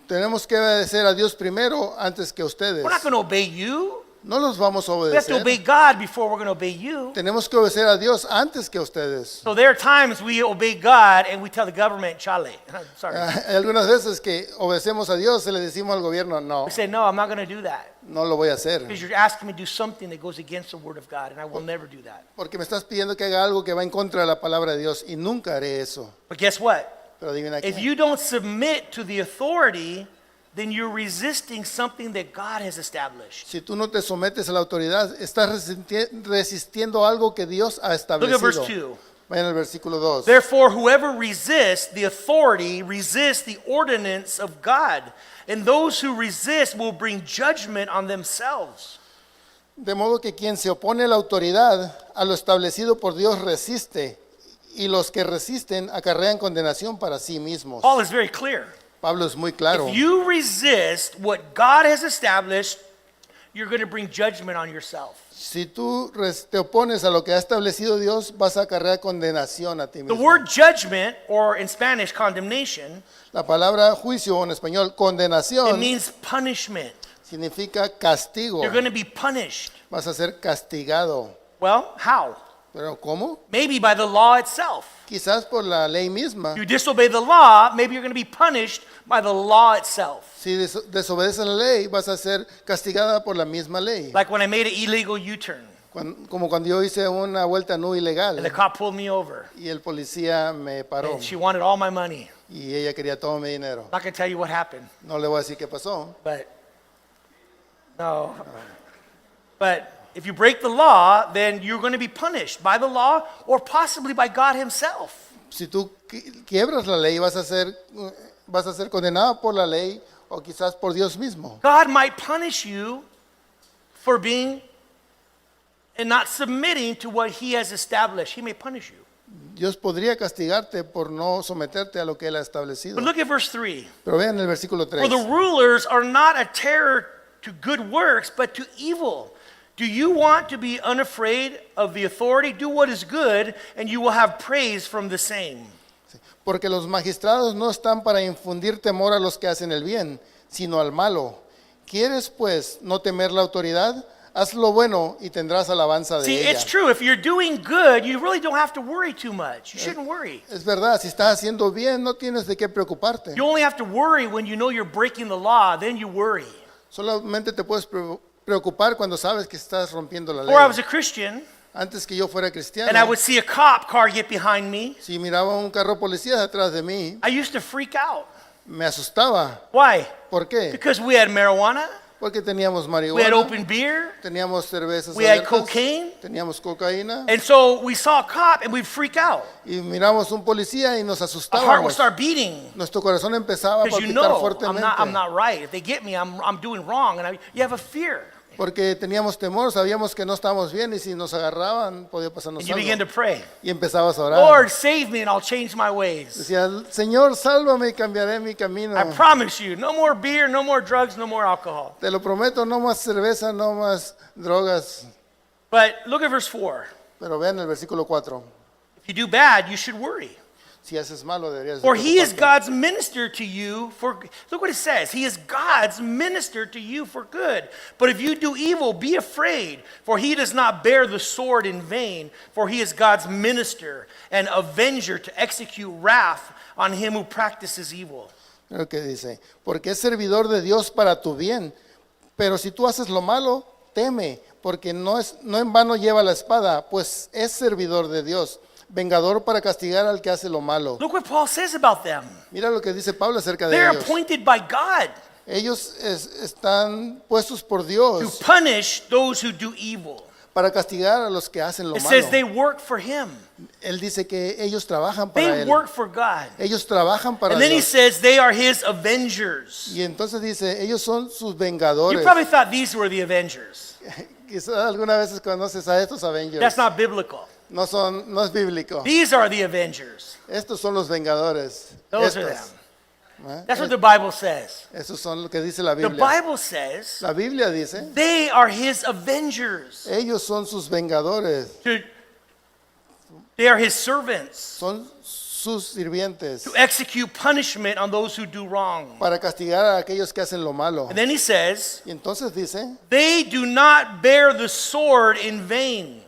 tenemos que obedecer a Dios primero antes que ustedes. We're not going to obey you. No los vamos a We have to obedecer. obey God before we're going to obey you. Tenemos que obedecer a Dios antes que ustedes. So there are times we obey God and we tell the government, chale. Sorry. Hay algunas veces que obedecemos a Dios y le decimos al gobierno, no, We say, no, I'm not going to do that. no lo voy a hacer. Because you're asking me to do something that goes against the word of God, and I will never do that. Porque me estás pidiendo que haga algo que va en contra de la palabra de Dios y nunca haré eso. But guess what? Pero adivina If qué. you don't submit to the authority, then you're resisting something that God has established. Si tú no te sometes a la autoridad, estás resistiendo algo que Dios ha Look at verse establecido. 2. Vayan al versículo 2. Therefore, whoever resists the authority resists the ordinance of God, and those who resist will bring judgment on themselves. De modo que quien se opone a la autoridad, a lo establecido por Dios resiste, y los que resisten acarrean condenación para sí mismos. Paul is very clear. Pablo es muy claro. If you resist what God has established, you're going to bring judgment on yourself. Si tú te opones a lo que ha establecido Dios, vas a acarrear condenación a ti The mismo. word judgment, or in Spanish, condemnation, La palabra juicio o en español it condenación means punishment. significa castigo. You're going to be punished. Vas a ser castigado. Well, how? ¿Pero cómo? Maybe by the law itself. Quizás por la ley misma. You disobey the law, maybe you're going to be punished by the law itself. Si desobedeces la ley, vas a ser castigada por la misma ley. Like when I made an illegal U-turn Como cuando yo hice una vuelta no and the ilegal cop pulled me over y el policía me paró and she wanted all my money. y ella quería todo mi dinero. I'm not going to tell you what happened, No le voy a decir qué pasó. but no. But if you break the law, then you're going to be punished by the law or possibly by God himself. Si tú quiebras la ley, vas a ser condenado por la ley o quizás por Dios mismo. God might punish you for being and not submitting to what he has established. He may punish you. Dios podría castigarte por no someterte a lo que Él ha establecido. But look at verse 3. Pero vean el versículo For 3. the rulers are not a terror to good works, but to evil. Do you want to be unafraid of the authority? Do what is good, and you will have praise from the same. Porque los magistrados no están para infundir temor a los que hacen el bien, sino al malo. ¿Quieres pues no temer la autoridad? Haz lo bueno y tendrás alabanza de See, ella. it's true. If you're doing good, you really don't have to worry too much. You shouldn't worry. Es verdad, si estás haciendo bien, no tienes de qué preocuparte. You only have to worry when you know you're breaking the law, then you worry. Solamente te puedes preocupar cuando sabes que estás rompiendo la Before I was ley. a Christian, Antes que yo fuera cristiano, and I would see a cop car get behind me, si miraba un carro policía detrás de mí, I used to freak out. me asustaba. Why? ¿Por qué? Because we had marijuana, Porque teníamos we had marihuana, open beer, teníamos cervezas we had abiertas, cocaine, teníamos cocaína, and so we saw a cop and we'd freak out. y miramos un policía y nos Our heart would asustábamos. start beating Nuestro corazón empezaba a because you palpitar know fuertemente. I'm not right. If they get me, I'm doing wrong, and you have a fear. Porque teníamos temor, sabíamos que no estábamos bien y si nos agarraban podía pasarnos And you begin to algo. pray. Y empezabas a orar. Lord, save me and I'll change my ways. Decía, Señor, sálvame y cambiaré mi camino. I promise you, no more beer, no more drugs, no more alcohol. Te lo prometo, no más cerveza, no más drogas. But look at verse 4. Pero vean el versículo 4. If you do bad, you should worry. Si haces malo, deberías de For he is preocuparte. God's minister to you for, look what it says. He is God's minister to you for good. But if you do evil, be afraid, for he does not bear the sword in vain, for he is God's minister and avenger to execute wrath on him who practices evil. Mira lo que dice, porque es servidor de Dios para tu bien. Pero si tú haces lo malo, teme, porque no en vano lleva la espada, pues es servidor de Dios, vengador para castigar al que hace lo malo. Look what Paul says about them. Mira lo que dice Pablo acerca de They're ellos. appointed by God Ellos están puestos por to Dios punish those who do evil. para castigar a los que hacen lo It malo. says they work for him. Él dice que ellos trabajan para They él. work for God. Ellos trabajan para And then he Dios. says they are his avengers. Y entonces dice, ellos son sus You vengadores. probably thought these were the avengers. Quizás algunas veces conoces a estos Avengers. That's not biblical. No es bíblico. These are the avengers. Estos son los vengadores. Those are Estos. them. That's what the Bible says. Esos son lo que dice la The Biblia. Bible says La Biblia dice, they are his avengers. ellos son sus vengadores. They are his servants. Son sus sus sirvientes to execute punishment on those who do wrong. para castigar a aquellos que hacen lo malo. And then he says, Y entonces dice they do not bear the sword in vain.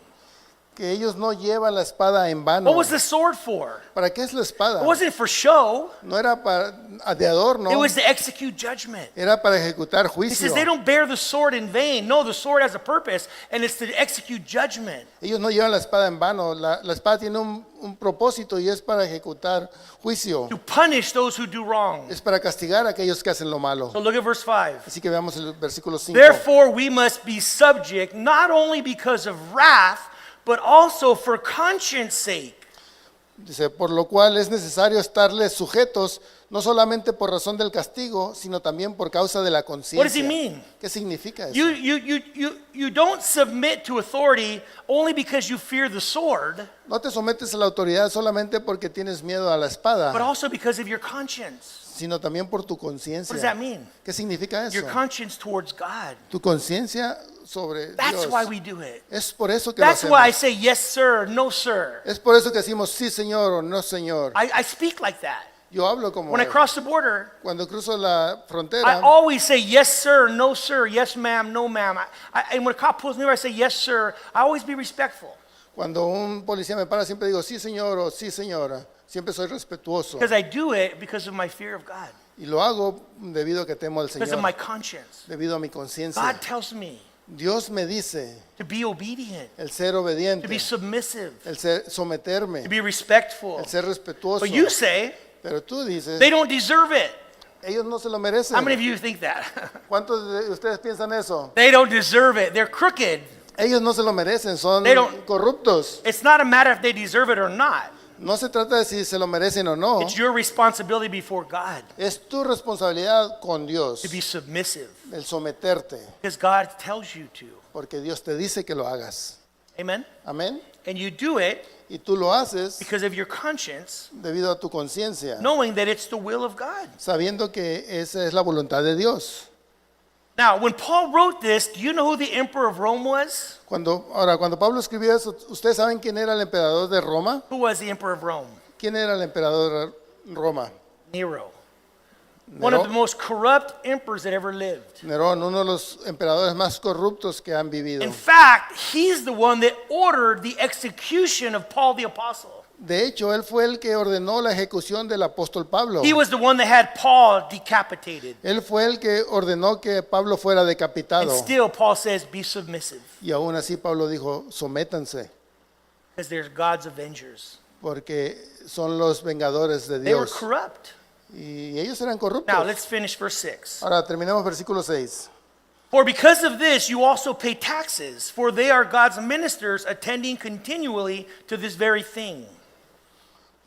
que ellos no llevan la espada en vano. What was the sword for? ¿Para qué es la espada? It wasn't for show. No era para de adorno, It was to execute judgment. era para ejecutar He juicio. says they don't bear the sword in vain. No, the sword has a purpose, and it's to execute judgment. Ellos no llevan la espada en vano. La espada tiene un propósito y es para ejecutar juicio. To punish those who do wrong. Es para castigar a aquellos que hacen lo malo. So look at verse 5. Así que veamos el versículo 5. Therefore, we must be subject not only because of wrath, but also for conscience sake. Dice, por lo cual es necesario estarles sujetos, no solamente por razón del castigo, sino también por causa de la What does he conciencia. mean? ¿Qué significa eso? You don't submit to authority only because you fear the sword, No te sometes a la autoridad solamente porque tienes miedo a la but espada, also because of your conscience. sino también por tu What does that conciencia. mean? ¿Qué significa eso? Your conscience towards God. Tu conciencia sobre That's Dios. why we do it. Es por eso que lo That's why I hacemos. say yes, sir, no, sir. Es por eso que decimos sí, señor, o no, señor. I speak like that. Yo hablo como When I cross the border, cuando cruzo la I frontera. always say yes, sir, no, sir, yes, ma'am, no, ma'am. And when a cop pulls me over, I say yes, sir. I always be respectful Cuando un policía me para, siempre digo sí, señor, o sí, señora. Siempre soy respetuoso. because I do it because of my fear of God, Y lo hago debido a que temo al because of my Señor, conscience. debido a mi conciencia. God tells me Dios me dice to be obedient, el ser to be obediente, submissive, el ser someterme, to be respectful. el ser respetuoso. But you say Pero tú dices, they don't deserve it. ellos no se lo merecen. How many of you think that? ¿Cuántos de ustedes piensan eso? They don't deserve it. They're crooked. Ellos no se lo merecen, son They don't- corruptos. It's not a matter if they deserve it or not. No se trata de si se lo merecen o no. It's your responsibility before God Es tu responsabilidad con Dios to be submissive el someterte, because God tells you to. porque Dios te dice que lo hagas. Amen? Amén. And you do it Y tú lo haces because of your conscience, debido a tu conciencia, knowing that it's the will of God. sabiendo que esa es la voluntad de Dios. Now, when Paul wrote this, do you know who the emperor of Rome was? Cuando Pablo escribió eso, ¿ustedes saben quién era el emperador de Roma? Who was the emperor of Rome? ¿Quién era el emperador de Roma? Nero. One of the most corrupt emperors that ever lived. Nerón, uno de los emperadores más corruptos que han vivido. In fact, he's the one that ordered the execution of Paul the apostle. De hecho, él fue el que ordenó la ejecución del apóstol Pablo. He was the one that had Paul decapitated. Él fue el que ordenó que Pablo fuera And decapitado. still, Paul says, be submissive, Y aún así Pablo dijo, sométanse, because they're God's avengers. porque son los vengadores de They were Dios. corrupt. Y ellos eran Now, corruptos. let's finish verse 6. Ahora terminemos versículo 6. For because of this, you also pay taxes, for they are God's ministers attending continually to this very thing.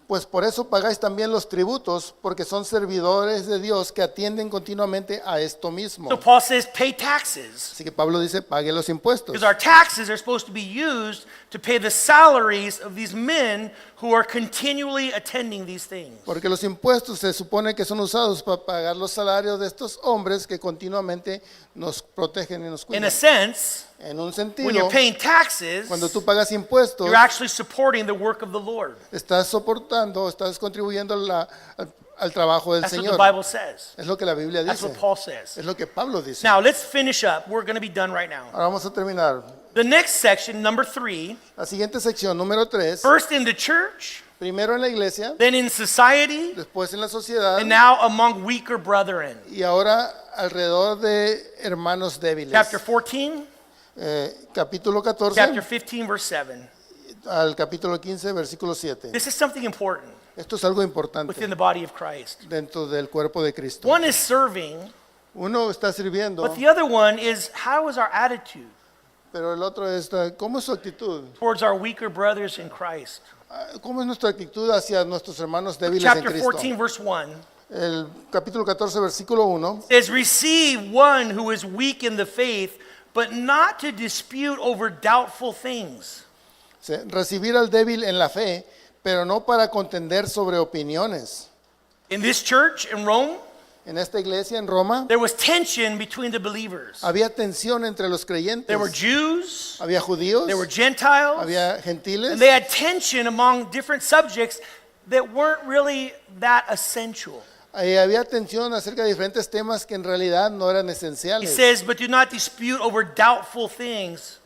Pues por eso pagáis también los tributos, porque son servidores de Dios que atienden continuamente a esto mismo. So Paul says, pay taxes. Así que Pablo dice, pague los impuestos. Because our taxes are supposed to be used to pay the salaries of these men who are continually attending these things. Porque los impuestos se supone que son usados para pagar los salarios de estos hombres que continuamente nos protegen y nos In cuidan. a sense, En un when sentido, you're paying taxes, cuando tú pagas impuestos, you're actually supporting the work of the Lord. estás soportando, estás contribuyendo al trabajo del That's what Señor. the Bible says. Es lo que la Biblia That's dice. what Paul says. Es lo que Pablo dice. Now, let's finish up. We're going to be done right now. Ahora vamos a terminar. The next section, number 3, La siguiente sección, número 3. first in the church, Primero en la iglesia, then in society, después en la sociedad and now among weaker brethren. y ahora alrededor de hermanos débiles. Chapter 14, Capítulo 14 chapter 15, verse 7. al capítulo 15, versículo 7. This is something important Esto es algo importante within the body of Christ. dentro del cuerpo de Cristo. One is serving, Uno está sirviendo, but the other one is how is our attitude pero el otro está, ¿cómo es su actitud? towards our weaker brothers in Christ? ¿Cómo es nuestra actitud hacia nuestros hermanos débiles en Chapter Cristo? 14, verse 1 El capítulo 14, versículo 1. says, receive one who is weak in the faith, but not to dispute over doubtful things. Recibir al débil en la fe, pero no para contender sobre opiniones. In this church in Rome, En esta iglesia en Roma there was tension between the believers. había tensión entre los creyentes. There were Jews, Había judíos, there were Gentiles, había and gentiles they had tension among different subjects that weren't really that essential. Había tensión acerca de diferentes temas que en realidad no eran He esenciales. says, but do not dispute over doubtful things,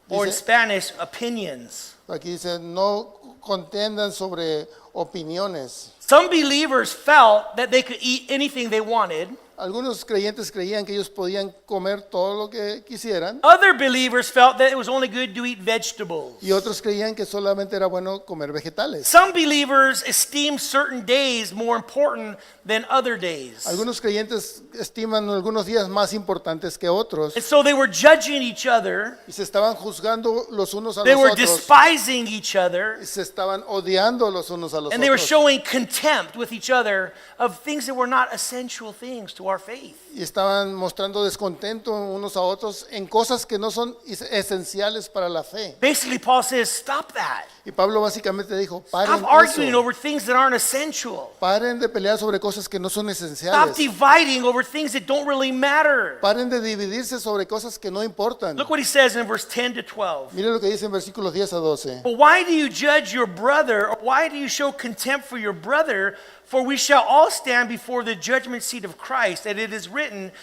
or in Dice- Spanish, opinions. Aquí dice, no contiendan sobre opiniones. Some believers felt that they could eat anything they wanted. Algunos creyentes creían que ellos podían comer todo lo que quisieran Other believers felt that it was only good to eat vegetables. y otros creían que solamente era bueno comer vegetales. Some believers esteemed certain days more important than other days. Algunos creyentes estiman algunos días más importantes que otros And so they were judging each other. y se estaban juzgando los unos a They los were otros despising each other. y se estaban odiando los unos a los And they were otros showing contempt with each other of things that were not essential things to our faith. y estaban mostrando descontento unos a otros en cosas que no son esenciales para la fe. Basically, Paul says, stop that. Y Pablo básicamente dijo, paren Stop arguing eso. over things that aren't essential. Paren de pelear sobre cosas que no son Stop esenciales. dividing over things that don't really matter. Paren de dividirse sobre cosas que no importan. Look what he says in verse 10 to 12. Mire lo que dice en versículos 10 a 12. But why do you judge your brother, or why do you show contempt for your brother? For we shall all stand before the judgment seat of Christ. And it is written,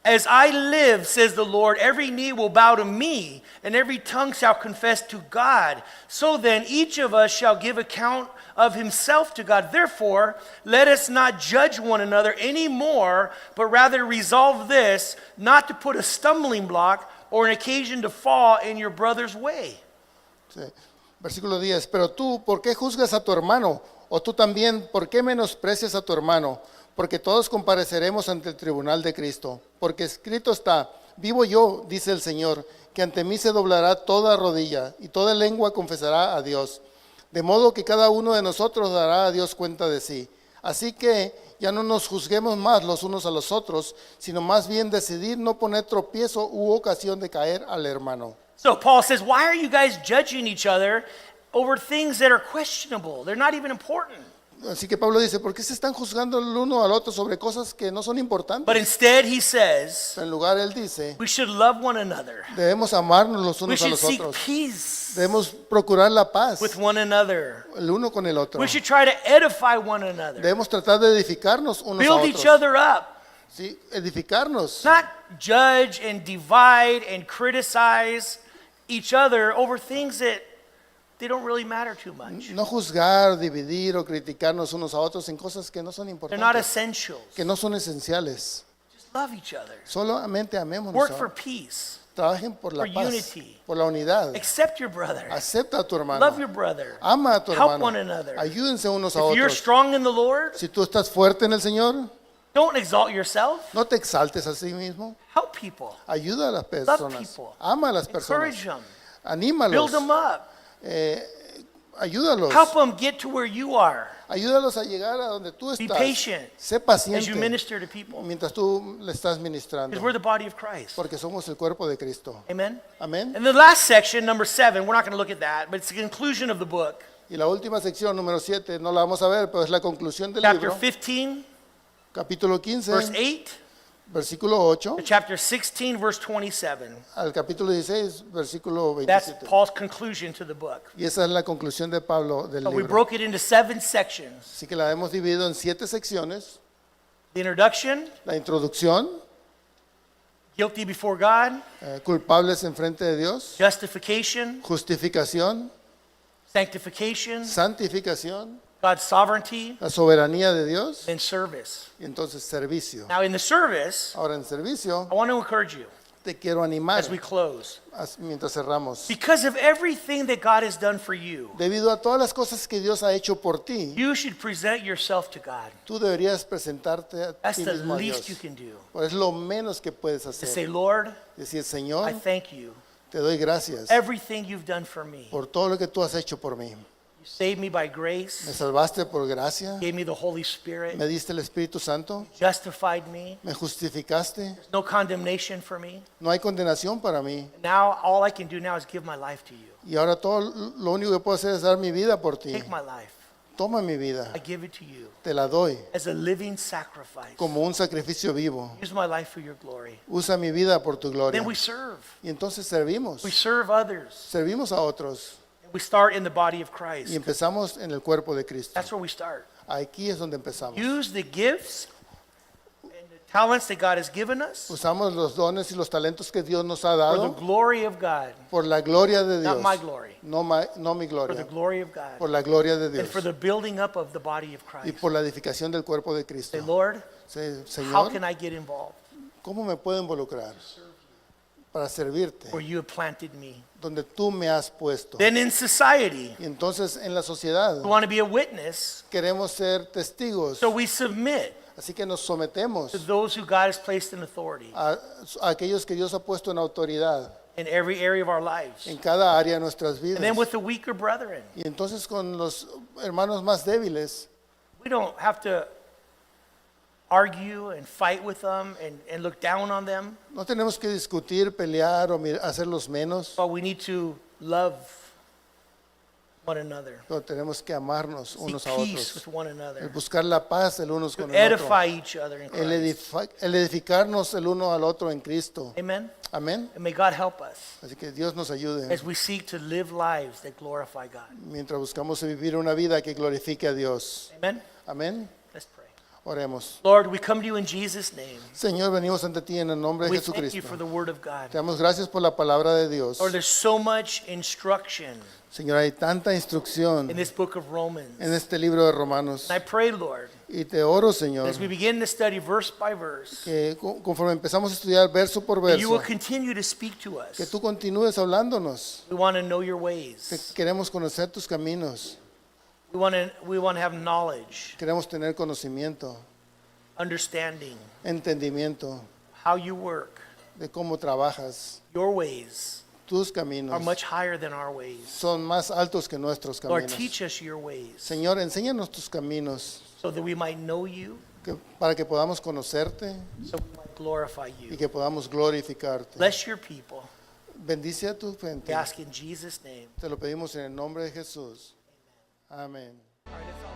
as I live, says the Lord, every knee will bow to me, and every tongue shall confess to God. So then each of us shall give account of himself to God. Therefore, let us not judge one another anymore, but rather resolve this, not to put a stumbling block or an occasion to fall in your brother's way. Sí. Versículo 10. Pero tú, ¿por qué juzgas a tu hermano? O tú también, ¿por qué menosprecias a tu hermano? Porque todos compareceremos ante el tribunal de Cristo. Porque escrito está, vivo yo, dice el Señor, que ante mí se doblará toda rodilla y toda lengua confesará a Dios. De modo que cada uno de nosotros dará a Dios cuenta de sí. Así que ya no nos juzguemos más los unos a los otros, sino más bien decidir no poner tropiezo u ocasión de caer al hermano. So Paul says, why are you guys judging each other over things that are questionable? They're not even important. Así que Pablo dice, ¿por qué se están juzgando el uno al otro sobre cosas que no son importantes? But instead, he says, En lugar, él dice, we should love one another. debemos amarnos los We unos a should los seek otros. peace Debemos procurar la paz with one another. el uno con el otro. We should try to edify one another. Debemos tratar de edificarnos unos a Build each otros. other up. Sí, edificarnos. Not judge and divide and criticize each other over things that they don't really matter too much. No juzgar, dividir o criticarnos unos a otros en cosas que no son They're not importantes, essentials. que no son esenciales. Just love each other. Solamente amémonos. Work for peace. Trabajen por la for paz, unity. por la unidad. Accept your brother. Acepta a tu hermano. Love your brother. Ama a tu Help hermano. one another. Ayúdense unos a If you're otros. strong in the Lord, Si tú estás fuerte en el Señor, don't exalt yourself. no te exaltes a sí mismo. Help people. Ayuda a las personas. people. Ama a las Encourage personas. them. Anímalos. Build them up. Ayúdalos. Help them get to where you are. Ayúdalos a llegar a donde tú Be estás. patient Sé as you paciente minister to people. mientras tú le estás ministrando. Because we're the body of Christ. Porque somos el cuerpo de Cristo. Amen? Amén. And the last section, number 7, we're not going to look at that, but it's the conclusion of the book. Y la última sección, número 7, no la vamos a ver, pero es la conclusión del Chapter libro. 15, Capítulo 15, verse 8, versículo 8, to chapter 16, verse 27. al capítulo 16, versículo That's 27. Paul's conclusion to the book. Y esa es la conclusión de Pablo del So we libro. broke it into 7 sections. Así que la hemos dividido en 7 secciones. The introduction, La introducción, guilty before God, culpables en frente de Dios. justification, Justificación, sanctification, santificación, God's sovereignty, la soberanía de Dios and service. y entonces servicio. Now, in the service, Ahora en servicio I want to encourage you te quiero animar as we close. mientras cerramos. Because of everything that God has done for you, Debido a todas las cosas que Dios ha hecho por ti, you should present yourself to God. tú deberías presentarte a That's ti the mismo a least Dios. you can do. Pues es lo menos que puedes To say, hacer. Lord, Decir, I Señor, thank you. te doy gracias Everything you've done for me. por todo lo que tú has hecho por mí. You saved me by Me grace, salvaste por gracia, gave me the Holy Spirit, me diste el Espíritu Santo, justified me. me justificaste, There's no condemnation for me. no hay condenación para mí. Now, all I can do now is give my life to you. Y ahora todo lo único que puedo hacer es dar mi vida por ti. Take my life. Toma mi vida, I give it to you te la doy as a living sacrifice. como un sacrificio vivo. Use my life for your glory. Usa mi vida por tu gloria. Then we serve. Y entonces servimos, We serve others. servimos a otros. And We start in the body of Y Christ. empezamos en el cuerpo de Cristo. That's where we start. Aquí es donde empezamos. Use the gifts and the talents that God has given us Usamos los dones y los talentos que Dios nos ha for the dado glory of God, por la gloria de not Dios. my glory, No, no mi for the gloria, glory of God, por la gloria de and Dios. for the building up of the body of Y Christ. por la edificación del cuerpo de Say, Cristo. Lord, Sí, how Señor, can I get involved ¿cómo me puedo involucrar para servirte where you have planted me? donde tú me has puesto? Then in society, Y entonces en la sociedad we want to be a witness, queremos ser testigos, so we submit así que nos sometemos to those who God has placed in authority a aquellos que Dios ha puesto en autoridad in every area of our lives. en cada área de nuestras And then vidas. with the weaker brethren, Y entonces con los hermanos más débiles we don't have to argue and fight with them and look down on them, no tenemos que discutir, pelear o hacerlos menos, but we need to love one another, pero tenemos que amarnos seek unos a peace otros, with one el another, buscar la paz el unos to con el otro, edify each other in Christ. el edificarnos el uno al otro en Cristo. Amen? Amén. And may God help us Así que Dios nos ayude as we seek to live lives that glorify God. mientras buscamos vivir una vida que glorifique a Dios. Amen? Amén. Let's pray. Oremos. Lord, we come to you in Jesus' name. Señor, venimos ante ti en el nombre de We thank you Jesucristo. for the word of God. Te damos gracias por la palabra de Dios. Lord, there's so much instruction Señor, hay tanta instrucción in this book of Romans. en este libro de Romanos. And I pray, Lord, Y te oro, Señor, as we begin to study verse by verse, que conforme empezamos a estudiar verso por that you will verso, continue to speak to que us. tú continúes hablándonos. We want to know your Que ways. queremos conocer tus caminos. We want to have knowledge, Queremos tener conocimiento, understanding, entendimiento how you work. de cómo trabajas. Your ways Tus are caminos much higher than our ways. son más altos que nuestros Lord, caminos. teach us your ways Señor, enséñanos tus caminos so that we might know you, para que podamos conocerte so we might glorify y you. que podamos glorificarte. Bless your people. Bendice a tu We gente. ask in Jesus' name. Te lo pedimos en el nombre de Jesús. Amén. All right, let's all